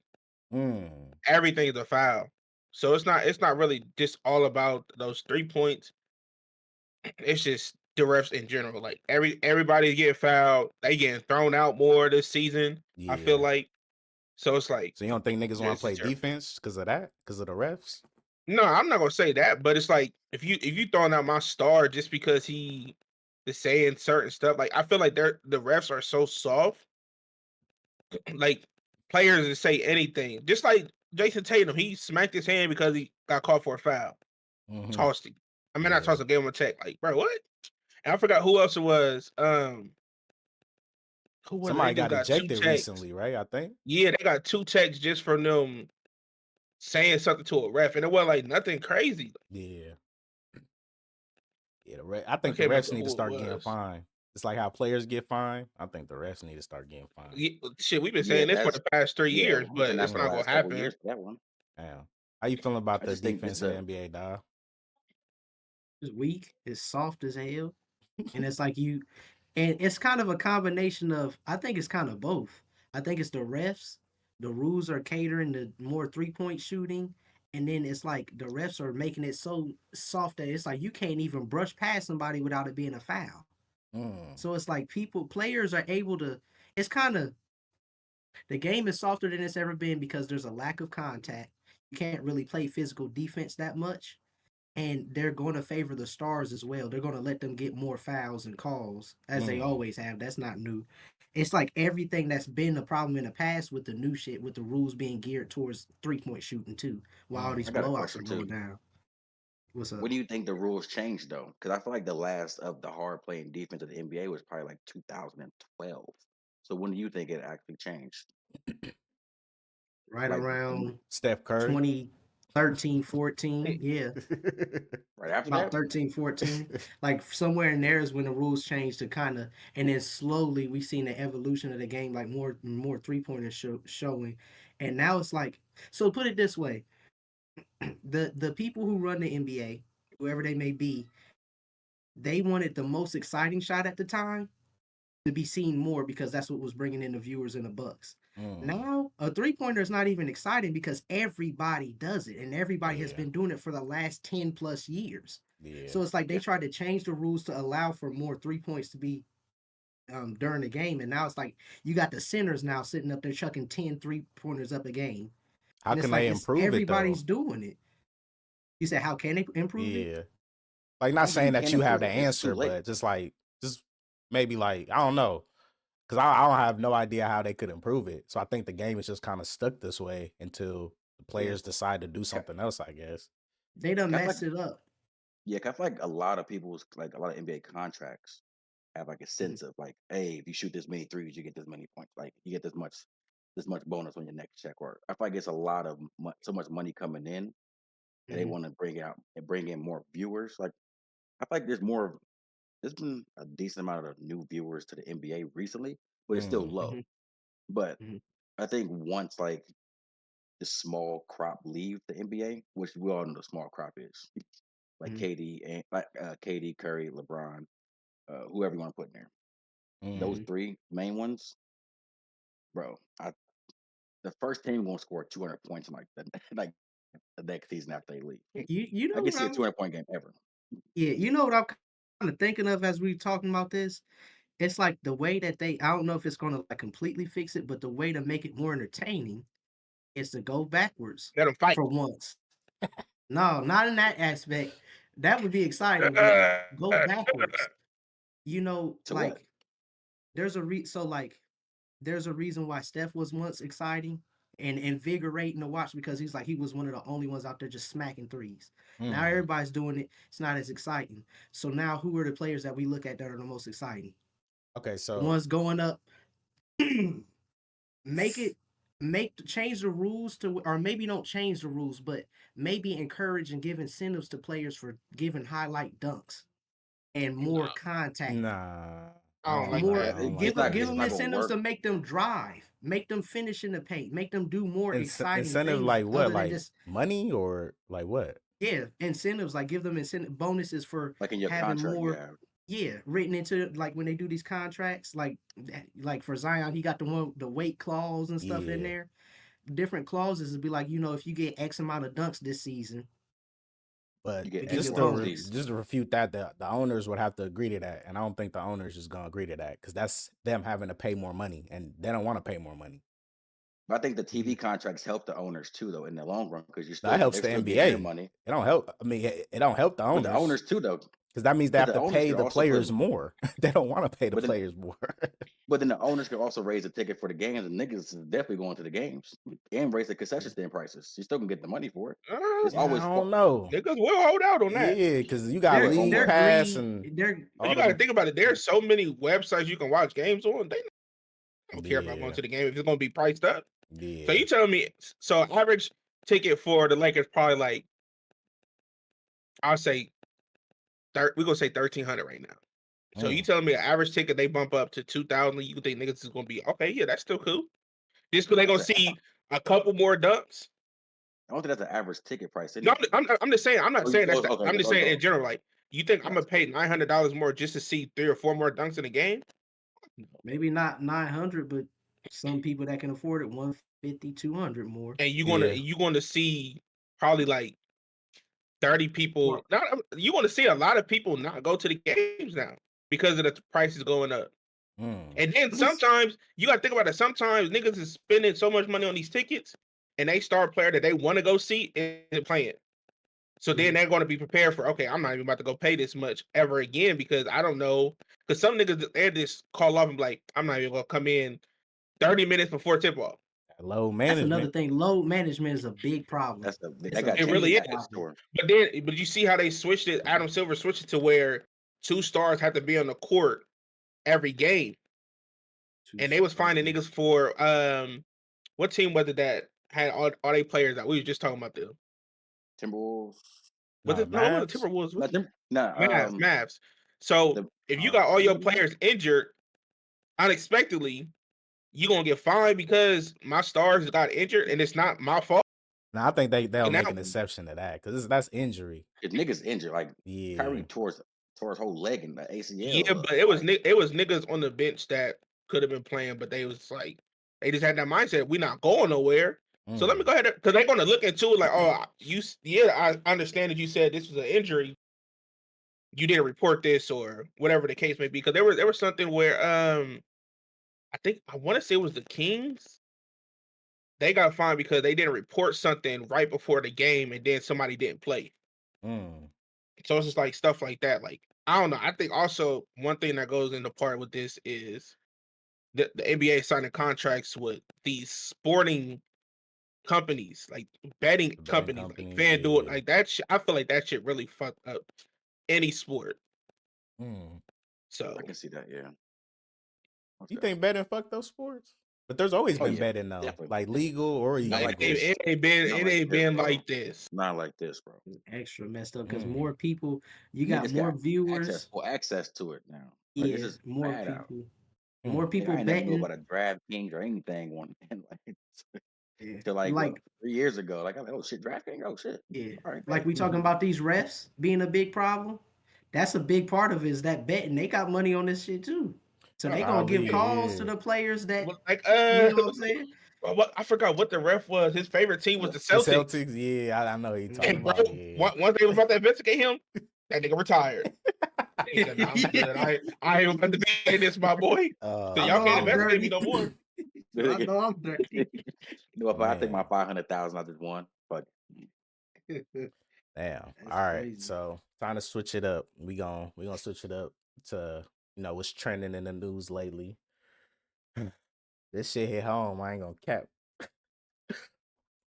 everything's a foul, so it's not really just all about those 3 points. It's just the refs in general. Like everybody getting fouled, they getting thrown out more this season. I feel Yeah. like so it's like So you don't think niggas want to this is play terrible. defense because of that? Because of the refs? No, I'm not gonna say that, but it's like if you throwing out my star just because he is saying certain stuff, like I feel like the refs are so soft. Like players that say anything, just like Jason Tatum, he smacked his hand because he got caught for a foul, tossed him. I mean, not tossed him, gave him a tech. Like, bro, what? And I forgot who else it was. Who was it? They Somebody just got got 2 ejected techs. recently, right? I think. Yeah, they got 2 techs just from them saying something to a ref, and it wasn't like nothing crazy. Yeah. Yeah, I I think the can't refs remember need to who it start getting was. fined. It's like how players get fined. I think the refs need to start getting fined. Yeah, shit, we've been Yeah, saying this for that's the past 3 yeah. years, I'm but saying that it's for the not gonna last couple happen. years. That one. Damn. How you feeling about I the just think defense it's in the a NBA, dog? It's weak. It's soft as hell, and it's like and it's kind of a combination of. I think it's kind of both. I think it's the refs. The rules are catering to more 3-point shooting, and then it's like the refs are making it so soft that it's like you can't even brush past somebody without it being a foul. Mm. So it's like players are able to. It's kind of the game is softer than it's ever been because there's a lack of contact. You can't really play physical defense that much, and they're going to favor the stars as well. They're going to let them get more fouls and calls as they always have. That's not new. It's like everything that's been a problem in the past with the new shit, with the rules being geared towards 3-point shooting too, while all these I got a blowouts are question going too. down. What's up? When do you think the rules changed though? Because I feel like the last of the hard playing defense of the NBA was probably like 2012. So when do you think it actually changed? Right Like around Steph Curry. 2013, 14. Yeah. right after About that? 13, 14. Like somewhere in there is when the rules changed to kind of, and then slowly we seen the evolution of the game, like more 3-pointers showing. And now it's like, so put it this way, the people who run the NBA, whoever they may be, they wanted the most exciting shot at the time to be seen more because that's what was bringing in the viewers and the bucks. Now, a 3-pointer is not even exciting because everybody does it and everybody has been doing it for the last 10 plus years. Yeah. So it's like they tried to change the rules to allow for more 3 points to be during the game. And now it's like you got the centers now sitting up there chucking 10 3-pointers up a game. How And it's can like they it's improve it though? everybody's doing it. You said, how can they improve it? Yeah. Like I not don't think saying you that can you have improve the it. It's too answer, late. but just maybe like I don't know. Because I don't have no idea how they could improve it. So I think the game is just kind of stuck this way until the players decide to do something else, I guess. They done I feel like messed it up. yeah, 'cause I feel like a lot of people's like a lot of NBA contracts have like a Mhm, sense of like, hey, if you shoot this many threes, you get this many points. Like you get this much bonus on your next check. Or I feel like it's a lot of so much money coming in, and they mhm, want to bring out and bring in more viewers. Like I feel like there's been a decent amount of new viewers to the NBA recently, but it's still Mm. low. mhm, But mhm, I think once like the small crop leave the NBA, which we all know the small crop is, like mhm, KD and like KD, Curry, LeBron, whoever you want to put in there. Those Mm. mhm. three main ones, bro. The first team won't score 200 points in like the like the next season after they leave. You I know can what see a I'm 200-point game ever. Yeah, you know what I'm kind of thinking of as we talking about this? It's like the way that I don't know if it's gonna like completely fix it, but the way to make it more entertaining is to go backwards Let them fight. for once. No, not in that aspect. That would be exciting, but go backwards. You know, To what? like there's a reason why Steph was once exciting and invigorating to watch because he was one of the only ones out there just smacking threes. Now Mm. everybody's doing it. It's not as exciting. So now who are the players that we look at that are the most exciting? Okay, The so ones going up. make it change the rules to, or maybe don't change the rules, but maybe encourage and give incentives to players for giving highlight dunks and more Nah, contact. nah. I don't like More I that. don't It's like not. give It's that. them not gonna incentives work. to make them drive, make them finish in the paint, make them do more exciting Incentive things like what? other than Like just money or like what? incentives, like give them incentive bonuses for Like in your having contract, more, yeah. written into, like when they do these contracts, like for Zion, he got the weight clause and stuff in Yeah. there. Different clauses would be like, if you get X amount of dunks this season, But You get Because just extra your to opportunities. bonus. just to refute that, the owners would have to agree to that, and I don't think the owners is gonna agree to that because that's them having to pay more money, and they don't want to pay more money. But I think the TV contracts help the owners too, though, in the long run, because That helps they're the still getting their NBA. money. It don't help. I mean, it don't help the But the owners owners too, though, because that means they because have the to owners pay could the also put. players more. They don't want to pay the But then, players more. but then the owners could also raise the ticket for the games, and niggas is definitely going to the games and raise the concession stand prices. You still can get the money for it. It's Yeah, I always don't know. Niggas will hold out on that. Yeah, because you got yeah, league Omar. Their pass greed, and But you all got to them. think about it. There's so many websites you can watch games on. They don't care about going Yeah, to the game if it's going to be priced up. So yeah. you telling me, so average ticket for the Lakers probably like, I'll say, we're going to say 1,300 right now. So you telling me an average ticket they bump up to 2,000? You think niggas is going to be okay? Yeah, that's still cool. Just because they going to see a couple more dunks. I don't think that's an average ticket price No, anyway. I'm just saying. I'm not saying that's. Okay, I'm just saying in general. Like, you think I'm gotcha. gonna pay $900 more just to see 3 or 4 more dunks in a game? maybe not 900, but some people that can afford it 150, 200 more. And Yeah. you going to see probably like 30 people. Well, Not you going to see a lot of people not go to the games now because of the prices going up. And then sometimes you got to think about it. Sometimes niggas is spending so much money on these tickets, and they star player that they want to go see and playing. So then they're going to be prepared for, okay, I'm not even about to go pay this much ever again because I don't know. Because some niggas, they just call off and be like, I'm not even going to come in 30 minutes before tip off. Low that's another management. thing. Load management is a big problem. They It's a got to It change really big that is. problem. store. But you see how they switched it? Adam Silver switched it to where 2 stars have to be on the court every game. And they was finding niggas for, what team was it that had all they players that we were just talking about them? Timberwolves. Was No, it no? It wasn't Mavs. Timberwolves. Not them. Nah, Mavs. So the if you got all your Timberwolves? players injured unexpectedly, you gonna get fined because my stars got injured and it's not my fault. Now I think they'll And make now, an exception to that because that's injury. If niggas injured, like Yeah. Kyrie tore his whole leg in the ACL. yeah, but it was niggas on the bench that could have been playing, but they was like they just had that mindset. We not going nowhere. So let me go ahead because they're gonna look into it like, oh, I understand that you said this was an injury. You didn't report this or whatever the case may be. Because there was something where I want to say it was the Kings. They got fined because they didn't report something right before the game, and then somebody didn't play. So it's just like stuff like that. Like I don't know. I think also one thing that goes into part with this is the NBA signing contracts with these sporting companies, like betting companies, like FanDuel, like that. I feel like that shit really fucked up any sport. So I can see that. Yeah. You think betting fucked those sports? But there's always been betting though, definitely. like legal or Not illegal. like this. it ain't been like this. Not like this, bro. Extra messed up because more people, you got Niggas more got viewers. access to it now. Like, Yeah, this is more bad out. people. More Nigga, people I ain't never knew betting. about a DraftKings or anything one like Yeah. till like, Like what, 3 years ago. Like, I'm like, oh shit, DraftKings, oh shit. Yeah, All right, like we talking about these refs being a big problem. That's a big part of it is that betting. They got money on this shit too. So they gonna give calls to the players that like you know what I'm saying? What I forgot what the ref was. His favorite team was the The Celtics. Celtics, yeah, I know he talking And bro, about. Yeah. once they was about to investigate him, that nigga retired. He said, "Nah, I'm good. I ain't about to be in this, my boy. So I y'all know can't I'm investigate me dirty. no more." I know I'm dirty. If I take my 500,000, I just won. But Damn. That's All right. crazy. So time to switch it up. We gonna switch it up to what's trending in the news lately. This shit hit home. I ain't gonna cap.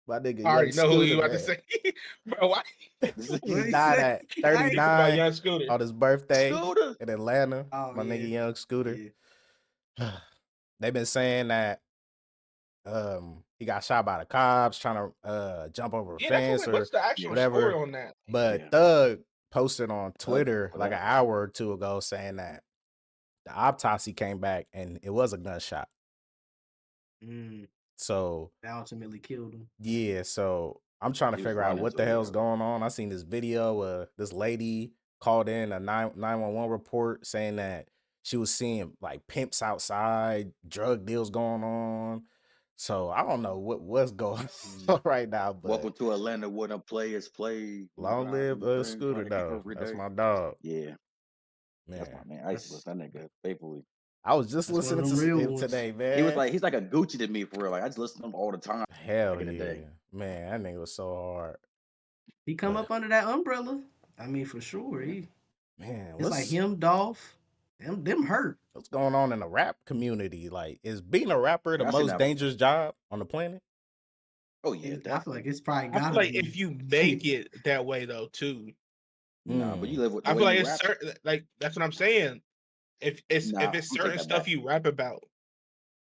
My nigga I already Young know who Scooter, you about to man. say, bro. Why? He died at I ain't about 39 Young Scooter. on his birthday Scooter in Atlanta. Oh, My nigga Young Scooter. Yeah. They've been saying that he got shot by the cops trying to jump over a fence or What's the actual story whatever. on that? But Thug posted on Twitter put like out. an hour or two ago saying that the autopsy came back and it was a gunshot. So That ultimately killed him. yeah, so I'm trying to He was figure out running what the too, hell's yeah. going on. I seen this video of this lady called in a 911 report saying that she was seeing like pimps outside, drug deals going on. So I don't know what's going Mm. on right now, but Welcome to Atlanta, where the players play. long live Scooter though. Every That's day. my dog, Yeah, that's my man. man. I used to listen to that nigga faithfully. I was just That's one of listening them to real him ones. today, He's man. like a Gucci to me for real. Like I just listen to him all the time Hell back in the day. yeah, man. That nigga was so hard. He come But up under that umbrella. I mean, for sure. Yeah. man, It's like him, Dolph. Them hurt. what's going on in the rap community? Like, is being a rapper the I seen most that. dangerous job on the planet? Oh yeah, I feel definitely. like it's probably I feel gotta like be. if you make it that way though too, Nah, but you Mm. live with the I way feel like you it's rap. certain. Like that's what I'm saying. If it's Nah, I'm gonna take certain that stuff back. you rap about,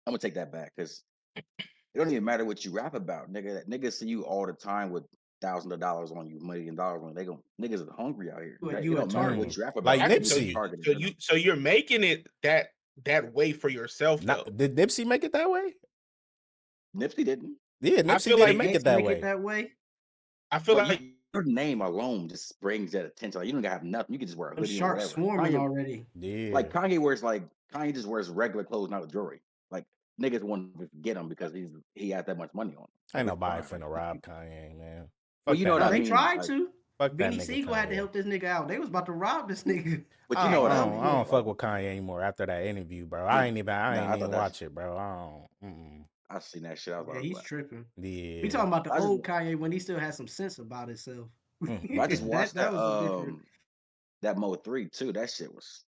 I'm gonna take that back because it don't even matter what you rap about, nigga. Niggas see you all the time with thousands of dollars on you, $1 million on you. They gon' niggas are hungry out here. It You a don't matter target. what you rap Like about. You so get Nipsey. targeted. so you're making it that way for yourself though. Did Nipsey make it that way? Nipsey didn't. Yeah, I Nipsey feel didn't like make X it that make it way. that way. I feel But like your name alone just brings that attention. Like you don't gotta have nothing. You can just wear a Them hoodie or sharks whatever. swarming Kanye, already. Yeah, like Kanye just wears regular clothes, not a jewelry. Like niggas want to get him because he has that much money on him. Like ain't it's nobody fine. Like, finna rob Kanye, man. well, Fuck you know that what No, I they nigga. mean. tried Like, to. Fuck that Benny nigga Siegel had to Kanye. help this nigga out. They was about to rob this nigga. but you I know don't, what I I don't, I mean. don't fuck Like, with Kanye anymore after that interview, bro. yeah, I ain't nah, I even thought that's. watch it, bro. I don't. I seen that shit. I was Yeah, like, he's what? tripping. We Yeah. talking about the I just old Kanye when he still had some sense about himself. but I just Mm. watched That was a different. that Mo 3 too. That shit was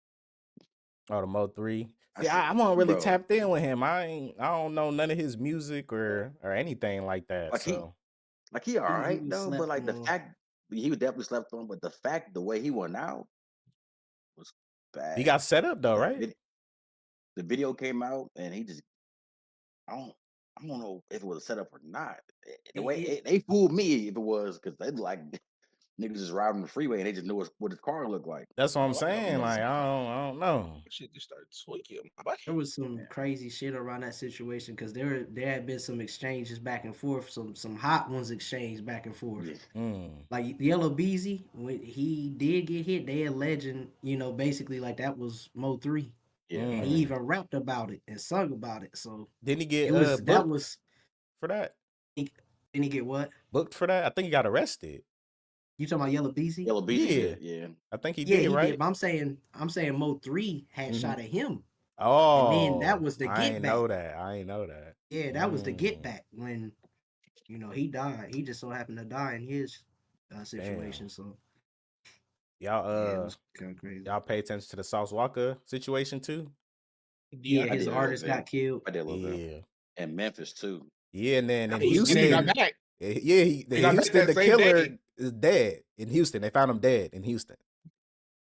Oh, the Mo 3. I See, said, I wasn't really bro, tapped in with him. I don't know none of his music or anything like that. like So he all He right was though, but slept like the on. fact he was definitely slept on, but the way he went out was he bad. got set up though, That right? the video came out and he just I don't I don't know if it was a setup or not. The way It, they fooled me if it was because they like niggas just riding the freeway and they just knew what his car looked like. That's what I'm oh, I saying. know, Like I don't know. shit just started tweaking. My there was some Yeah. crazy shit around that situation because there had been some exchanges back and forth, some hot ones exchanged back and forth. Yeah. Mm. Like Yellow Beezy, when he did get hit, they alleging, basically like that was Mo 3. Yeah. And I he Mm. think even rapped about it and sung about it. So Didn't he it get was that booked was for that? didn't he get what? Booked for that? I think he got arrested. You talking about Yellow Beezy? Yellow Beezy Yeah, did, yeah. I think he Yeah, did, he did. right? But I'm saying Mo 3 had Mm-hmm. shot at him. And then that Oh, was the I get ain't back. know that. I ain't know that. Yeah, that was the get back when he died. He just so happened to die in his situation. Damn. So yeah, it Y'all was kind of crazy. y'all pay attention to the Sauce Walker situation too? yeah, Yeah, I his did a little artist bit. got killed. I did a little bit. Yeah. And Memphis too. Yeah, and then in and he got Houston, back. yeah, He in got back Houston, that the same killer day. is dead. In Houston, they found him dead in Houston.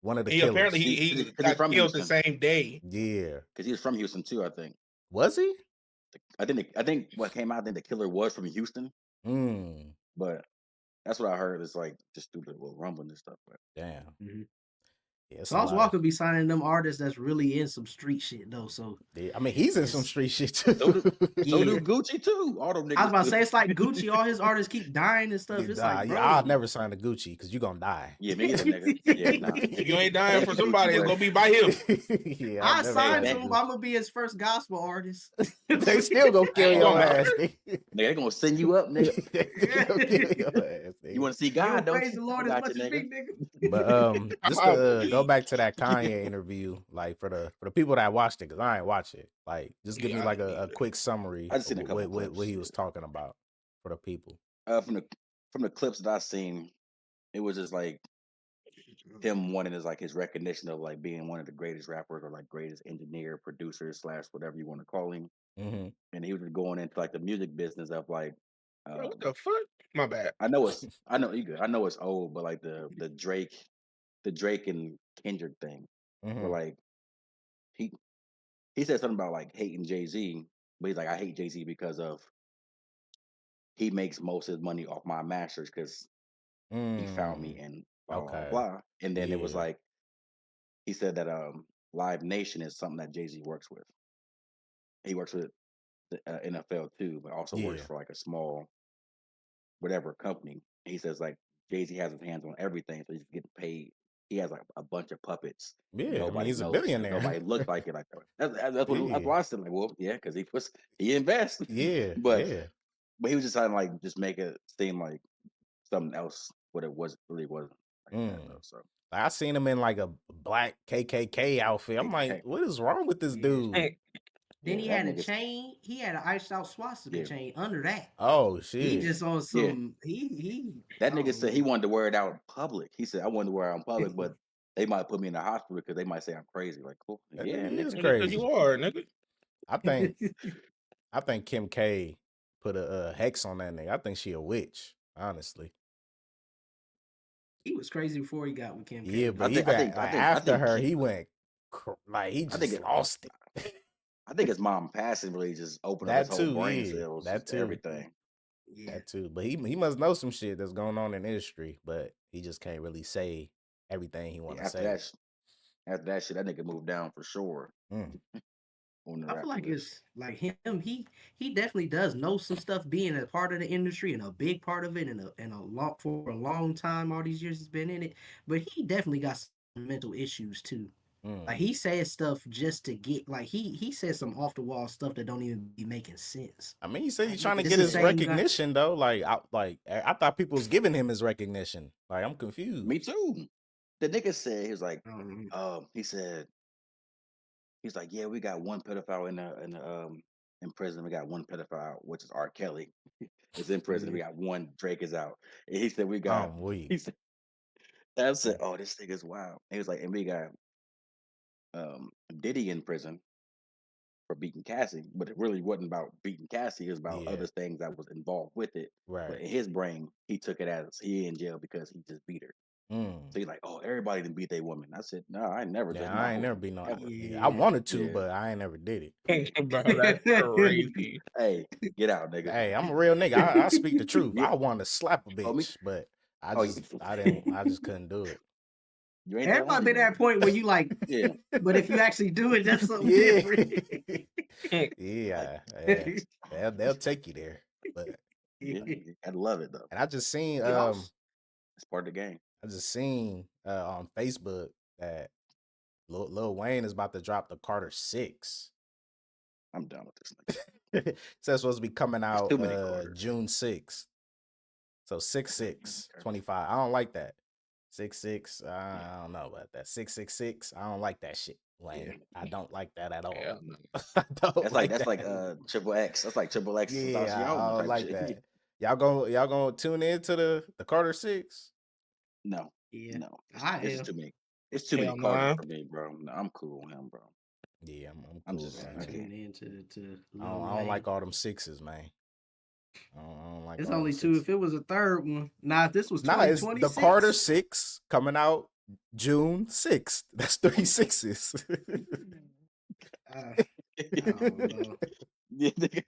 One of the He apparently killers. he Because he's got from killed the Houston. same day. Yeah. Because he was from Houston too, I think. Was he? I think what came out, I think the killer was from Houston, Mm. but that's what I heard. It's like just stupid little rumbling and stuff. But Damn. Mm-hmm. Yeah, it's a Sauce lot of. Walker be signing them artists that's really in some street shit though. So Yeah, I mean, he's in some it's street shit too. so do yeah. Gucci too. All them I was niggas about to too. say it's like Gucci. All his artists keep dying and stuff. It's like, Yeah, bro, I'll never sign a Gucci because you gonna die. Yeah, me either, nigga. Yeah, nah. If you ain't dying Thank for you, Gucci, somebody, it's but gonna be by him. Yeah, I'll I never signed sign to a him. Gucci. I'm gonna be his first gospel artist. They still gonna kill Ain't your gonna ass. matter. nigga, they gonna send you up, nigga. They gonna kill your ass. You want to see You God, don't don't praise you? the I Lord as got much you, as me, nigga. nigga. But just I'm to go weak. back to that Kanye interview, like for the people that watched it, because I ain't watch it. Like, just give me Yeah, I like didn't a either. quick summary I just of seen a couple clips. what he was talking about for the people. From the clips that I seen, it was just like him wanting his recognition of like being one of the greatest rappers or like greatest engineer, producer slash whatever you want to call him. Mm-hmm. And he was just going into like the music business of like, Bro, what the fuck? My bad. I know you good. I know it's old, but like the Drake and Kendrick thing, where Mm-hmm. like he he said something about like hating Jay-Z, but he's like, I hate Jay-Z because of he makes most of his money off my masters because he found me Mm. and blah blah Okay. blah. And then it was Yeah. like he said that Live Nation is something that Jay-Z works with. He works with the NFL too, but also works Yeah. for like a small whatever company. He says like Jay-Z has his hands on everything, so he's getting paid he has like a bunch of puppets. Yeah, I mean Nobody he's a knows because billionaire. nobody looked like it. Like that's Yeah, why I said like, well, yeah, because he invests. yeah, but yeah. but he was just trying to like just make it seem like something else, but it really wasn't like that Mm. though. So Like, I seen him in like a black KKK outfit. I'm like, KKK, what is wrong with this Yeah. dude? Then yeah, he that had a nigga's chain. He had an iced out swastika yeah, chain under that. Oh He shit. just on yeah. some. I That nigga don't said he know. wanted to wear it out in public. He said I wanted to wear it out in public, but they might put me in the hospital because they might say I'm crazy. Like, cool, That yeah, nigga is nigga. Because you crazy. are, nigga. I think I think Kim K put a hex on that nigga. I think she a witch, honestly. He was crazy before he got with Kim Yeah, K. but I think, even I think, I like think, I after think, her, he went like he I think, just lost it. I think his mom passing really just opened up his That whole too, brain yeah. cells, That just too. everything. Yeah. That too. But he must know some shit that's going on in the industry, but he just can't really say everything he want Yeah, to say. after that shit, that nigga moved down for sure Mm. on the I feel rapper like list. it's like him. He definitely does know some stuff, being a part of the industry and a big part of it, and a lot for a long time. All these years he's been in it, but he definitely got some mental issues too. Like Mm. he says stuff just to get like he says some off the wall stuff that don't even be making sense. I mean, he said he's trying to It's get the his same guy. recognition though. I thought people was giving him his recognition. Like I'm Me confused. too. The nigga said he was like, Um, he said he's like, yeah, we got one pedophile in prison. We got one pedophile, which is R. Kelly, is in prison. yeah, We got one. Drake is out. And he said we got. I'm weak. He said I said, oh, this thing is wild. He was like, and we got Diddy in prison for beating Cassie, but it really wasn't about beating Cassie. It was about Yeah, other things that was involved with it. But right. in his brain, he took it as he in jail because he just beat her. Mm. So he's like, oh, everybody didn't beat their woman. I said, no, I never did Yeah, my I ain't never woman been on. ever. Yeah, I yeah. wanted to, Yeah. but I ain't never did it. Bro, that's crazy. Hey, get out, nigga. Hey, I'm a real nigga. I speak the truth. Yeah. I want to slap a Oh, me. bitch, but Oh, you, I just couldn't do it. you ain't that Everybody horny been at then. that point where you like, Yeah. but if you actually do it, that's something Yeah. different. Like, Yeah. They'll take you there. But yeah, you gotta love it though. and I just seen He also, It's part of the game. on Facebook that Lil Wayne is about to drop the Carter 6. I'm done with this nigga. So it's supposed to be coming There's out too many Carters. June 6th. So 6/6, Okay. 25. I don't like that. 6/6. I don't know about that. 666. I don't like that shit, Wayne. Yeah. I don't like that at all. Hell no. I don't like That's like that. Triple X. That's like Triple X Yeah, I Tentacion don't type like shit. that. Y'all gonna tune in to the Carter 6? No, yeah, no. I It's just am. too many. It's too many Hell Carters no. for me, bro. No, I'm cool with him, bro. Yeah, I'm I'm cool, just Gotta I man. can't. tune in to I Lil don't Wayne. like all them sixes, man. I don't like It's all them only two. sixes. If it was a third one, now if this was Nah, it's the Carter 2026, 6 coming out June 6th. That's 3 sixes. I don't know. Yeah, nigga.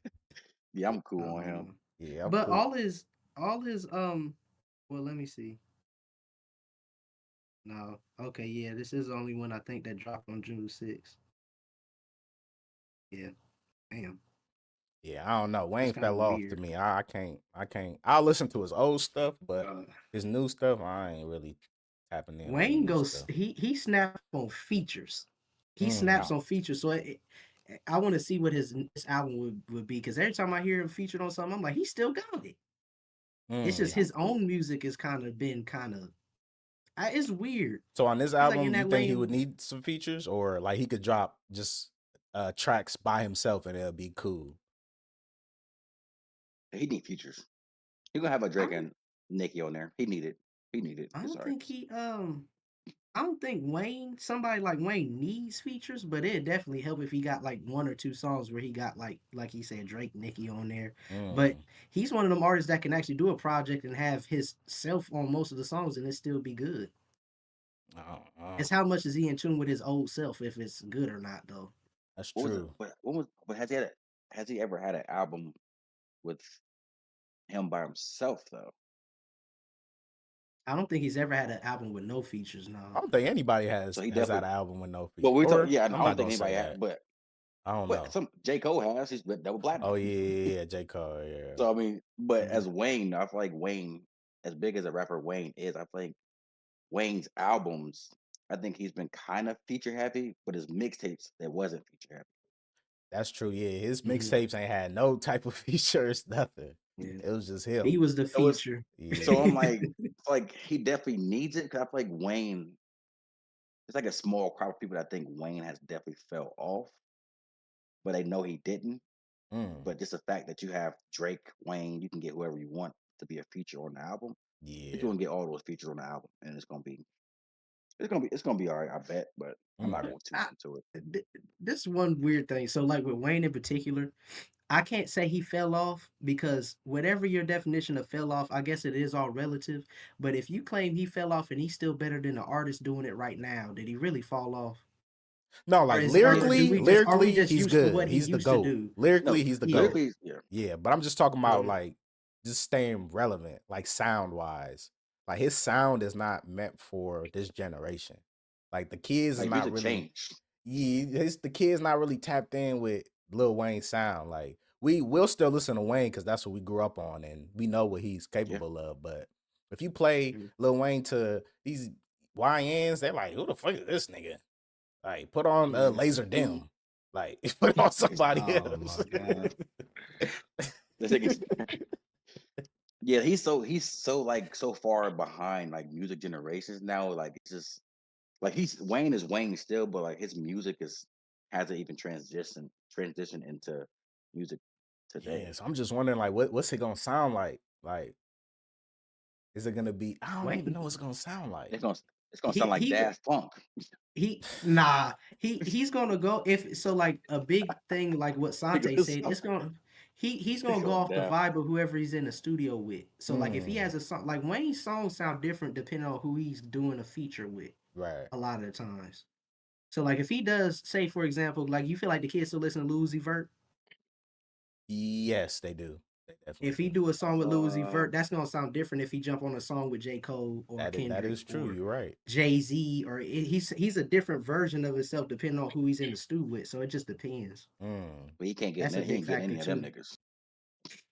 Yeah, I'm I cool on don't him. know. Yeah, I'm But cool. all his well, let me see. No, okay, yeah, this is the only one I think that dropped on June 6th. Yeah, damn, Yeah, I don't know. it's Wayne kind of fell off to weird. me. I can't. I'll listen to his old stuff, but Uh, his new stuff, I ain't really tapping in with the Wayne new goes, stuff. he snaps on features. He snaps No. on features. So I want to see what his album would be, because every time I hear him featured on something, I'm like, he still got it. It's just I'm his cool. own music has kind of been kind of, it's weird. So on this It's like in album, you that think he would lane. need some features, or like he could drop just tracks by himself and it'll be cool? He need features. He gonna have a I Drake don't, and Nicki on there. He need it. He need it. I It's don't alright. think I don't think somebody like Wayne needs features, but it'd definitely help if he got like one or two songs where he got like he said, Drake, Nicki on there. But Mm. he's one of them artists that can actually do a project and have his self on most of the songs and it still be good. It's how much is he in tune with his old self, if it's good or not, though. That's What was it? true. But has he ever had an album with him by himself though? I don't think he's ever had an album with no features. I No, don't think anybody So he has had definitely. an album with no But feature. we talk. Or Yeah, I I'm don't not think gonna say anybody had. that. I don't But know. some J Cole has. He's been double platinum. Oh yeah, J. Cole, yeah. So I mean, but Mhm. as Wayne, I feel like Wayne, as big as a rapper Wayne is, I think Wayne's albums, I think he's been kind of feature heavy, but his mixtapes that wasn't feature heavy. That's true. Yeah, his Mhm. mixtapes ain't had no type of features, nothing. Yeah. It was just He him. was the So it's feature. Yeah. so I'm like he definitely needs it because I feel like Wayne. It's like a small crowd of people that think Wayne has definitely fell off, but they know he didn't. Mm, But just the fact that you have Drake, Wayne, you can get whoever you want to be a feature on the album. You're yeah. gonna get all those features on the album, and it's gonna be all right. I bet, but I'm not Mm. going too I, much into it. this one weird thing. So, like with Wayne in particular, I can't say he fell off because whatever your definition of fell off, I guess it is all relative. But if you claim he fell off and he's still better than the artist doing it right now, did he really fall off? No, Or like do we just are we lyrically, just he's used to good. what he He's the used to GOAT. do? Lyrically, No, he's the Yeah. GOAT. lyrically, yeah. Yeah, but I'm just talking about Yeah. like just staying relevant, like sound wise. Like his sound is not meant for this generation. Like the kids is Like not music really changed. the kids not really tapped in with Lil Wayne's sound. Like we will still listen to Wayne because that's what we grew up on and we know what he's Yeah. capable of. But if you play Mhm. Lil Wayne to these YNs, they're like, who the fuck is this nigga? Like put on Yeah. Laser Mhm. Dim. Like put on somebody Oh else. my god. This thing is, yeah, he's so like so far behind like music generations now. Like it's just like he's Wayne is Wayne still, but like his music is hasn't even transitioned into music today. Yeah, so I'm just wondering, like, what's it gonna sound like? Like, is it gonna be? I don't even know Wayne, what it's gonna sound like. It's gonna he sound like he Daft Punk. he's gonna go if so like a big thing like what Sante said, it's gonna he's gonna go off the Daft. vibe of whoever he's in the studio with. So like if he Mm, has a song like Wayne's songs sound different depending on who he's doing a feature with right. a lot of the times. So like if he does say for example, like you feel like the kids still listen to Lil Uzi Vert. Yes, they do. They If definitely he do. do a song with Lil Uzi Uh, Vert, that's gonna sound different if he jump on a song with J. Cole or That Kendrick is true. or You're right. Jay-Z or he's a different version of himself depending on who he's in the stew with. So it just depends. Mm. but he can't get That's a he big ain't getting factor any of them too. niggas.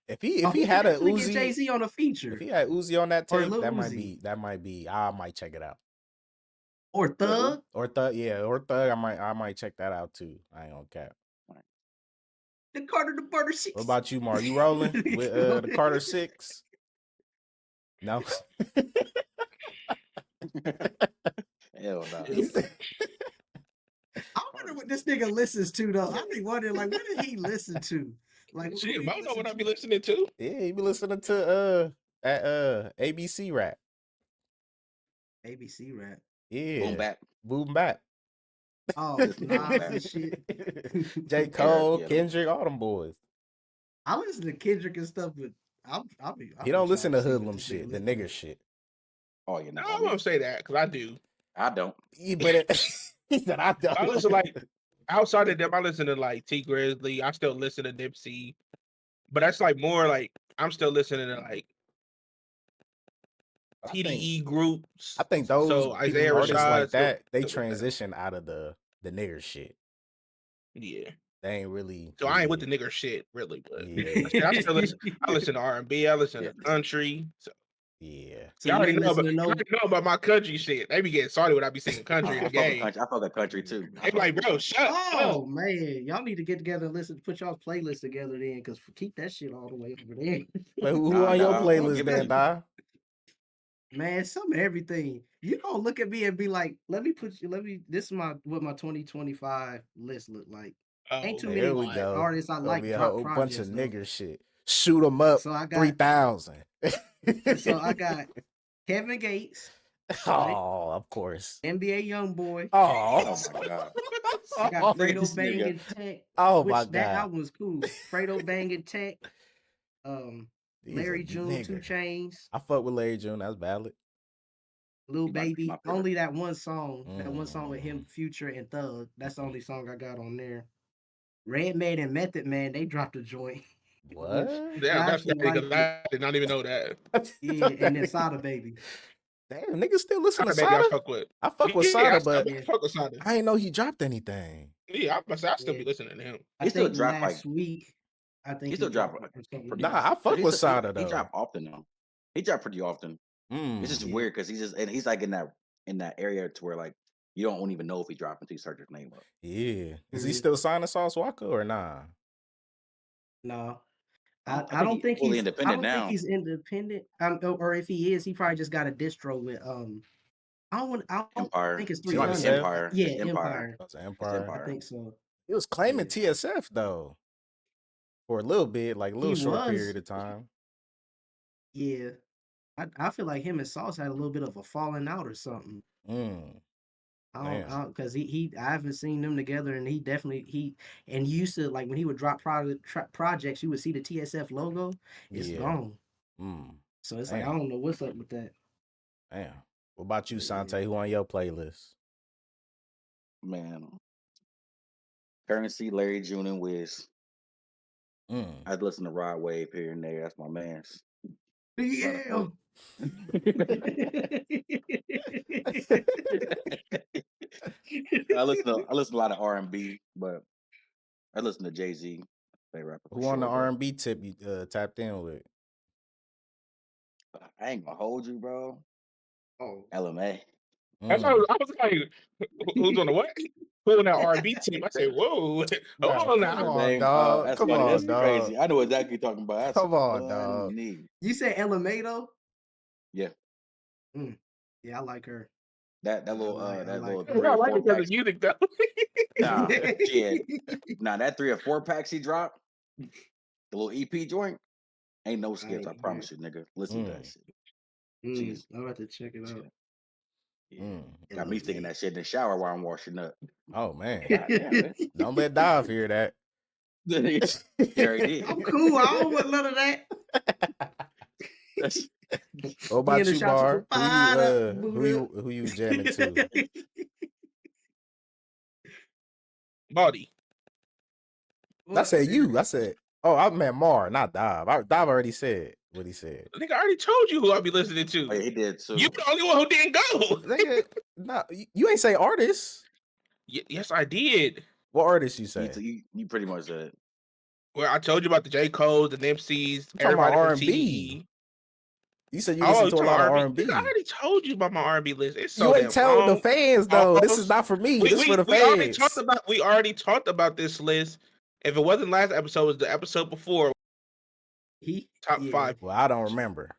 If Oh, he he could had a definitely get Uzi, Jay-Z on a if feature he had Uzi on that or tape, Lil that Uzi might be. I might check it out. or Wait, who? Thug. Or Thug, yeah, or Thug. I might check that out too. I ain't gonna cap. Right. The Carter the Butter What 6. about you, Mar? You rolling with the Carter 6? No. Hell no. He said- I wonder what this nigga listens to though. I be wondering like what did he listen to? Like who Shit, he I don't know listen what I to? be listening to. Yeah, he be listening to ABC rap. ABC rap. Boom Yeah. bap. Boom bap. Oh, Listen to boom Nas bap. and shit. J. Eric, Cole, yeah, Kendrick, all them boys. I listen to Kendrick and stuff, but I'll He be don't trying listen to to see what hoodlum this nigga shit, the listen to. nigger shit. Oh, you know, I won't say that because I do. I don't. Yeah, but he said I don't. I listen like outside of them. I listen to like T Grizzly. I still listen to Nipsey, but that's like more like I'm still listening to like I think TDE groups. I think those So Isaiah artists like Rashad still, that, they still with that. transition out of the nigger shit. Yeah. They ain't really. So I ain't with the nigger shit really, but Yeah. I still listen. I listen to R&B. I listen Yeah. to country. So Yeah. So y'all you already ain't know listen about to no. my country shit. They be getting started when I be singing country in I the fuck with game. country. I fuck with country too. They be like, bro, shut up. Oh man, y'all need to get together and listen. Put y'all's playlist together then, because keep that shit all the way over there. Wait, who Nah, on your I'll playlist give it then, to you. Di? Man, some of everything. You gonna look at me and be like, let me put you. Let me. This is what my 2025 list look like. Ain't too Oh, many There we God. go. artists I Gonna like be a drop whole bunch of projects though. nigger shit. Shoot 'em up. So I got 3,000. so I got Kevin Gates, right? Oh, of course. NBA YoungBoy. Oh. Oh my god. I got Look at Fredo this Bang nigga. and Tech, Oh which my that god. album was cool. Fredo Bang and Tech, He's Larry a June, 2 nigger. Chains, I fuck with Larry June. That's valid. Lil He my Baby. favorite. Only that one song with him, Mm. Future and Thug. That's the only song I got on there. Redman and Method Man, they dropped a joint, which What? Yeah, I that's actually because liked it. I did not even know that. Yeah, and then Sada Baby. Damn, niggas still listen to Sada Baby, I Sada? fuck with. I fuck with Yeah, Sada, but I fuck with Sada. I ain't know he dropped anything. Yeah, I still Yeah. be listening to him. I He still think drop like last week, I think he he still drop dropped something. pretty. Nah, I fuck He with still, Sada he though. drop often though. He drop pretty often. It's just Mm. Yeah. weird because he's like in that in that area to where like you don't even know if he dropped until you search his name up. Yeah. Is he Mhm. still signed to Sauce Walker or nah? No, I I think don't he's think fully he's. I independent don't think now. he's independent. Or if he is, he probably just got a distro with. I don't Empire. think it's It's like 300. TSF? Empire. Yeah, It's Empire. Empire. That's It's Empire. I Empire. think so. He was claiming Yeah. TSF though. For a little bit, like a He little short was. period of time. Yeah. I feel like him and Sauce had a little bit of a falling out or something. Mm. I don't, because I haven't seen them together, and and you used to, like, when he would drop projects, you would see the TSF logo. It's Yeah. gone. Mm. So it's like, I don't know what's up with that. Damn. What about you, Yeah. Sante? Who on your playlist? Man. Currency, Larry June, and Wiz. I'd listen to Rod Wave here and there. That's my man's. Yeah. I listen to a lot of R&B, but I listen to Jay-Z, favorite rapper for Who on the sure. R&B tip you tapped in with? I ain't gonna hold you, bro. Oh. LMA. That's why I was like, who's on the what? Who on that R&B team? I said, whoa, Bro, hold on come now. on, dog. That's Come funny. on, That's dog. crazy. I know exactly what you're talking about. That's Come on, dog. funny. You said LMA though? Yeah. Yeah, I like her. That I little like that little her. 3 I or like 4 it because of packs. music though. Nah, shit. Nah, that 3 or 4 packs he dropped, the little EP joint, ain't no skips. I promise you, nigga. Listen to that shit. Jeez. I'm about to check it out. Yeah. Got me thinking that shit in the shower while I'm washing up. Oh man. God damn, man. Don't let Dov hear that. You already did. I'm cool. I don't want none of that. What about you, Bar? Who Who you jamming to? Body. I said you. I said, oh, I meant Mar, not Dov. Dov already said what he said. I think I already told you who I'll be listening to. Oh, yeah, he did too. You the only one who didn't go. Nigga, nah, you ain't say artist. Yes, I did. What artist you say? You pretty much said. Where I told you about the J. Cole's, the MCs, I'm talking about everybody from R&B. TDE. You said you listen to a lot of R&B. I already told you about my R&B list. It's so you ain't telling the fans though. This is not for me. This is for the fans. We already talked about this list. If it wasn't last episode, it was the episode before. Top 5. Well, I don't remember.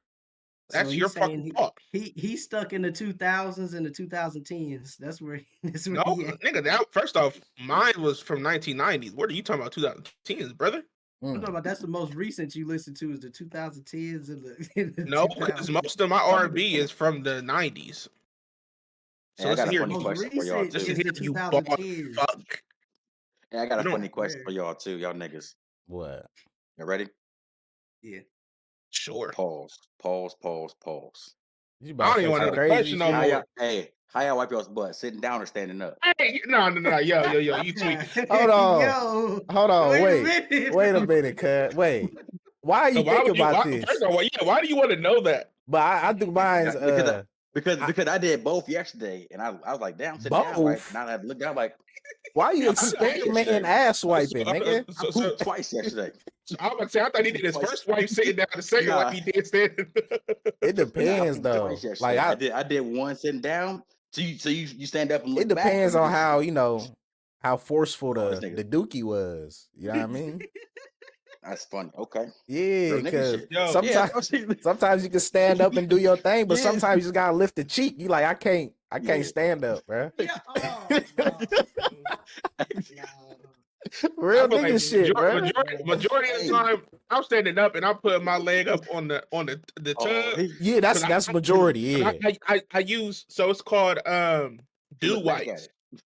That's your fucking fault. He's stuck in the 2000s and the 2010s. That's where he at. Nigga, that first off, mine was from 1990s. What are you talking about? 2010s, brother? I'm talking about that's the most recent you listen to is the 2010s and the No, 2000s. because most of my R&B is from the 90s. So hey, I got a here. funny question for y'all too. Listen here, you bald fuck. Hey, I got a funny question for y'all too, y'all niggas. What? You ready? Yeah. Sure. Pause. You I don't even want to know the question no more. How y'all wipe y'all's butt? Sitting down or standing up? Hey, no, yo, you tweet. Hold on. Yo, hold on, wait a minute, cuz. Wait. Why are you thinking about this? First of all, why do you want to know that? But I do mine's because I did both yesterday, and I was like, damn, I'm sitting down. Like, now I look down, like, why are you experimenting ass wiping, nigga? I pooped twice yesterday. So I was about to say, I thought he did his first wipe sitting down, the second like he did standing. It depends though. Like I did one sitting down. So you stand up and look. It depends back, on how how forceful the nigga. dookie was. You know what I mean? That's funny. Okay. Yeah, because shit. sometimes you can stand up and do your thing, but sometimes you just gotta lift the cheek. You like, I can't stand up, bro. Real nigga like, shit, bro. Majority of the time, I'm standing up and I'm putting my leg up on the tub. Yeah, that's majority. Yeah, I use, so it's called dew wipes.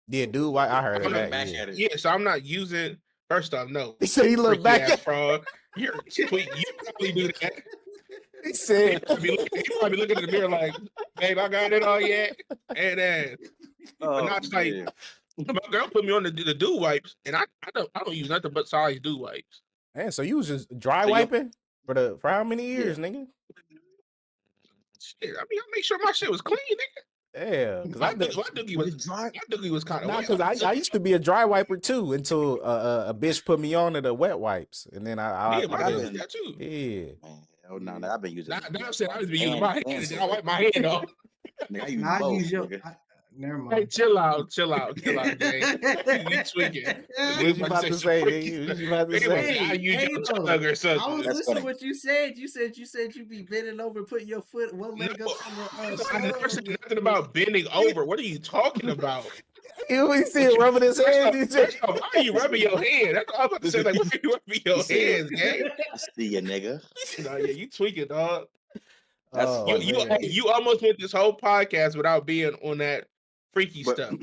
Yeah, dew wipe. I heard of that. Yeah, so I'm not using. First off, no. He said he looked back at fraud. You're tweet. You probably do that. He said he probably looking in the mirror like, babe, I got it all yet. And then, but not like, my girl put me on the dew wipes, and I don't use nothing but size dew wipes. Man, so you was just dry wiping for how many years, nigga? Shit, I mean, I make sure my shit was clean, nigga. Yeah, because my doogie was kind of because I used to be a dry wiper too until a bitch put me on to the wet wipes, and then I did that too. Yeah. Man, I've been using. Now I'm saying I was be using my hand, and then I wipe my hand off. Nigga, I use Nah, I both, use your. nigga. Never Hey, mind. chill out, Jay. You tweaking. What you about to some say, freaky nigga? stuff. What you about to They about to say? say, I Hey, use your Amo, tongue or I something. was That's listening to funny. what you said. You said you be bending over, putting your foot one No, leg up on the I stove. never said nothing about bending over. What are you talking about? You ain't see it rubbing his First hands. off, first off, why are you rubbing your hand? That's all I'm about to say. Like, why are you rubbing He your said, hands, gang? I see you, nigga. No, yeah, you tweaking, dog. That's Oh funny. man. You almost went this whole podcast without being on that freaky But stuff.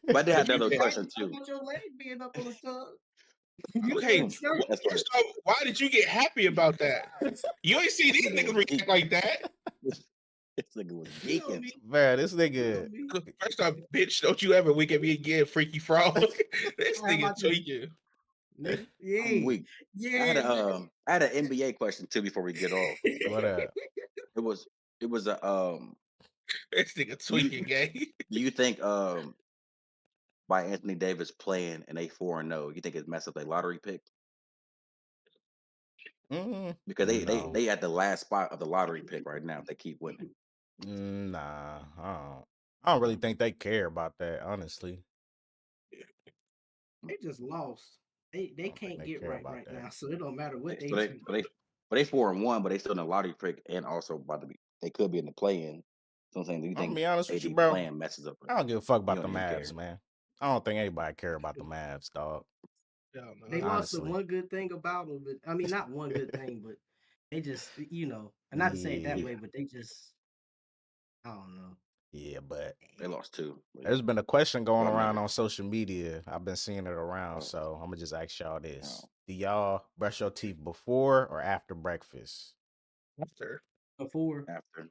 but I did have But you another did. question How too. about your leg being up on the tub? You Okay, wearing shirt. That's funny. first off, why did you get happy about that? You ain't see This these nigga niggas was react geek. like that. This nigga was You know geeking. me. Man, this You nigga. know me. First off, bitch, don't you ever wink at me again, freaky frog. This How nigga about this, tweaking. nigga? I'm Yeah, weak. yeah. I had an NBA question too before we get off. What up? It was a This nigga do you tweaking, gang. do you think by Anthony Davis playing and they 4-0, you think it messed up their lottery pick? Because No. they at the last spot of the lottery pick right now if they keep winning. Nah, I don't really think they care about that, honestly. They just lost. They I don't think can't they get care right about that. now, so it don't matter what So they do. but they 4-1, but they still in the lottery pick and also about to be. They could be in the play-in. So I'm saying, do you I'm gonna think be honest with you, AD bro. playing messes up? I don't give a fuck You about don't the even care. Mavs, man. I don't think anybody care about the Mavs, dog. Hell no. They lost the Honestly. one good thing about them, but I mean, not one good thing, but they just, and not to say it that Yeah. way, but they just, I don't know. Yeah, but They lost 2. But there's been a question going But I'm around not- on social media. I've been seeing it around, Oh. so I'm gonna just ask y'all this: Oh. Do y'all brush your teeth before or after breakfast? After. Before, after.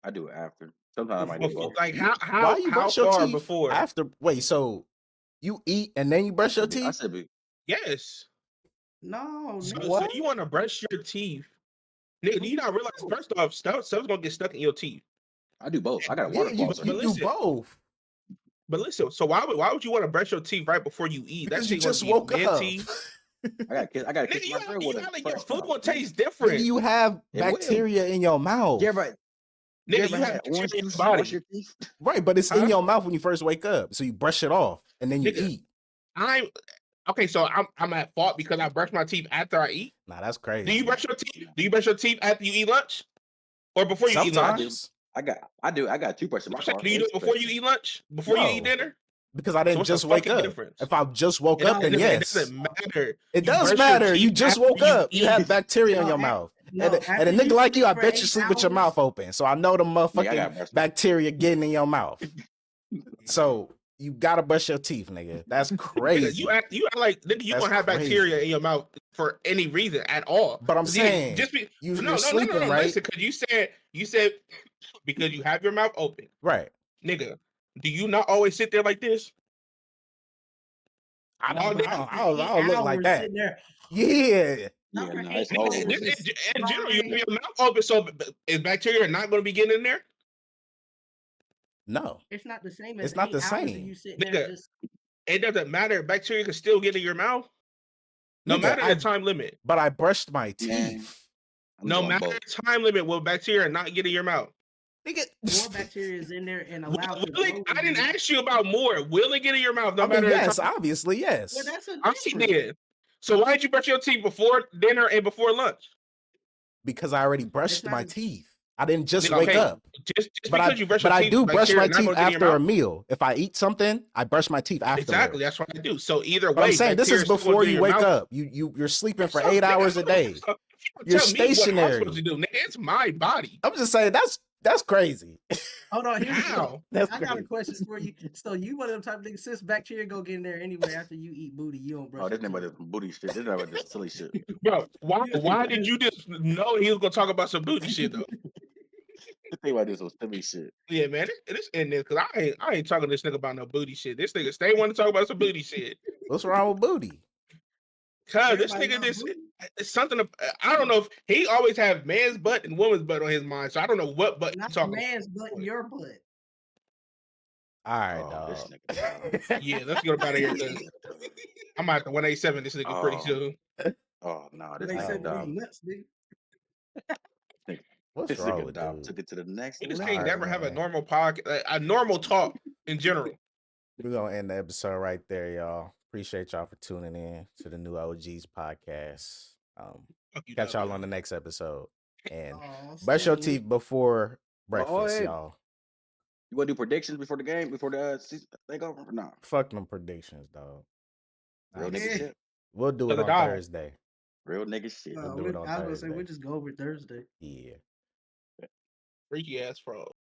I do it after. Sometimes I might do Before, both. like Why how you how brush your far teeth before? after? Wait, so you eat and then you brush your I teeth? said, Yes. no, So, nigga. so What? you want to brush your teeth, nigga? Do you not realize first off, stuff's gonna get stuck in your teeth. I do both. I got a Yeah, water you flosser. But do listen, both But listen, so why would you want to brush your teeth right before you eat? That because you shit gonna just be woke up. minty. I got to Nigga, kiss my girl you with act a like your fresh food mouth. gonna taste Nigga, different. you have It will. bacteria in your mouth. You ever Nigga, you had have orange bacteria in juice your wash body. your teeth? Right, but it's Huh? in your mouth when you first wake up. So you brush it off and then you Nigga. eat. I'm okay, so I'm at fault because I brush my teeth after I eat. Nah, that's Do crazy. you brush your teeth? Do you brush your teeth after you eat lunch? Or before you eat lunch? Sometimes. I do. I got toothbrush in my car. Do you do it before you eat lunch? Before you eat No. dinner? Because I So didn't what's the just wake fucking up. difference? If I just woke up, then It yes. doesn't matter. It You does brush your matter. You teeth just after woke up. You eat. have bacteria in No, your a- mouth. no, And a after nigga you like you, sleep I for bet you 8 sleep with your hours- mouth open. So I know the Yeah, I gotta motherfucking brush my- bacteria getting in your mouth. So you gotta brush your teeth, nigga. That's Nigga, crazy. you act like nigga, you That's gonna have crazy. bacteria in your mouth for any reason at all. But I'm 'Cause saying, just be you're sleeping, right? Listen, because you said because you have your mouth open, Right. nigga. Do you not always sit there like this? I All don't, day? I don't look like that. sitting there. Yeah. Yeah, for no, 8 it's over hours, with. just In general, you have dry. your mouth open, so is bacteria not going to be getting in there? No. It's not the same as It's not 8 the hours same. and you sitting Nigga, there just. it doesn't matter. Bacteria can still get in your mouth, no Nigga, matter the time limit. But I brushed my Man, teeth. I'm No doing matter both. the time limit, will bacteria not get in your mouth? Nigga. More bacteria is in there and allowed to Will it, grow. I didn't ask you about more. Will it get in your mouth no I mean, matter the yes, time? obviously, yes. Well, that's a I difference. did. So why did you brush your teeth before dinner and before lunch? Because I already brushed not my a- teeth. I didn't just Okay, wake up. Just But because you brush your I teeth, do brush bacteria my not teeth gonna get in your after a mouth? meal. If I eat something, I brush my teeth afterwards. Exactly, that's what I do. So either But way, I'm saying this is bacteria still gonna before get in you your wake mouth. up. You're sleeping for So, 8 nigga, hours a day. so You're tell me what I'm stationary. supposed to do, nigga. It's my body. I'm just saying that's crazy. Hold on, here's How? That's I got a crazy. question for you. So you one of them type of niggas, since bacteria go get in there anyway after you eat booty, you don't brush Oh, this your nigga teeth. about this booty shit. This nigga about this silly shit. Bro, why did you just know he was gonna talk about some booty shit though? This nigga about this some silly shit. Yeah, man, this in this because I ain't talking to this nigga about no booty shit. This nigga stay want to talk about some booty shit. What's wrong with booty? Cause this Everybody nigga, love this booty. it's something. I don't know if he always have man's butt and woman's butt on his mind. So I don't know what butt Not he's talking man's butt, about. your butt. All right, Oh, this dog. nigga. Yeah, let's get up out of here because I'm at the 187 this nigga pretty Oh. soon. Oh no, this They nigga said dumb. nuts, nigga. What's This wrong nigga with Dom dude? took it to the next We just level. can't Alright, never have a man. normal podcast, like, a normal talk in general. We're gonna end the episode right there, y'all. Appreciate y'all for tuning in to the new OGs podcast. Fuck you, Catch y'all W. on the next episode. And Aw, brush your Sting. teeth before breakfast, hey. y'all. You want to do predictions before the game, before the season thing over? Or nah, Fuck them predictions, dog. real Nice. nigga Yeah. shit. We'll do To it the on dog. Thursday. Real nigga shit. We'll do it on I was gonna say Thursday. we'll just go over Thursday. Yeah. Freaky ass fraud.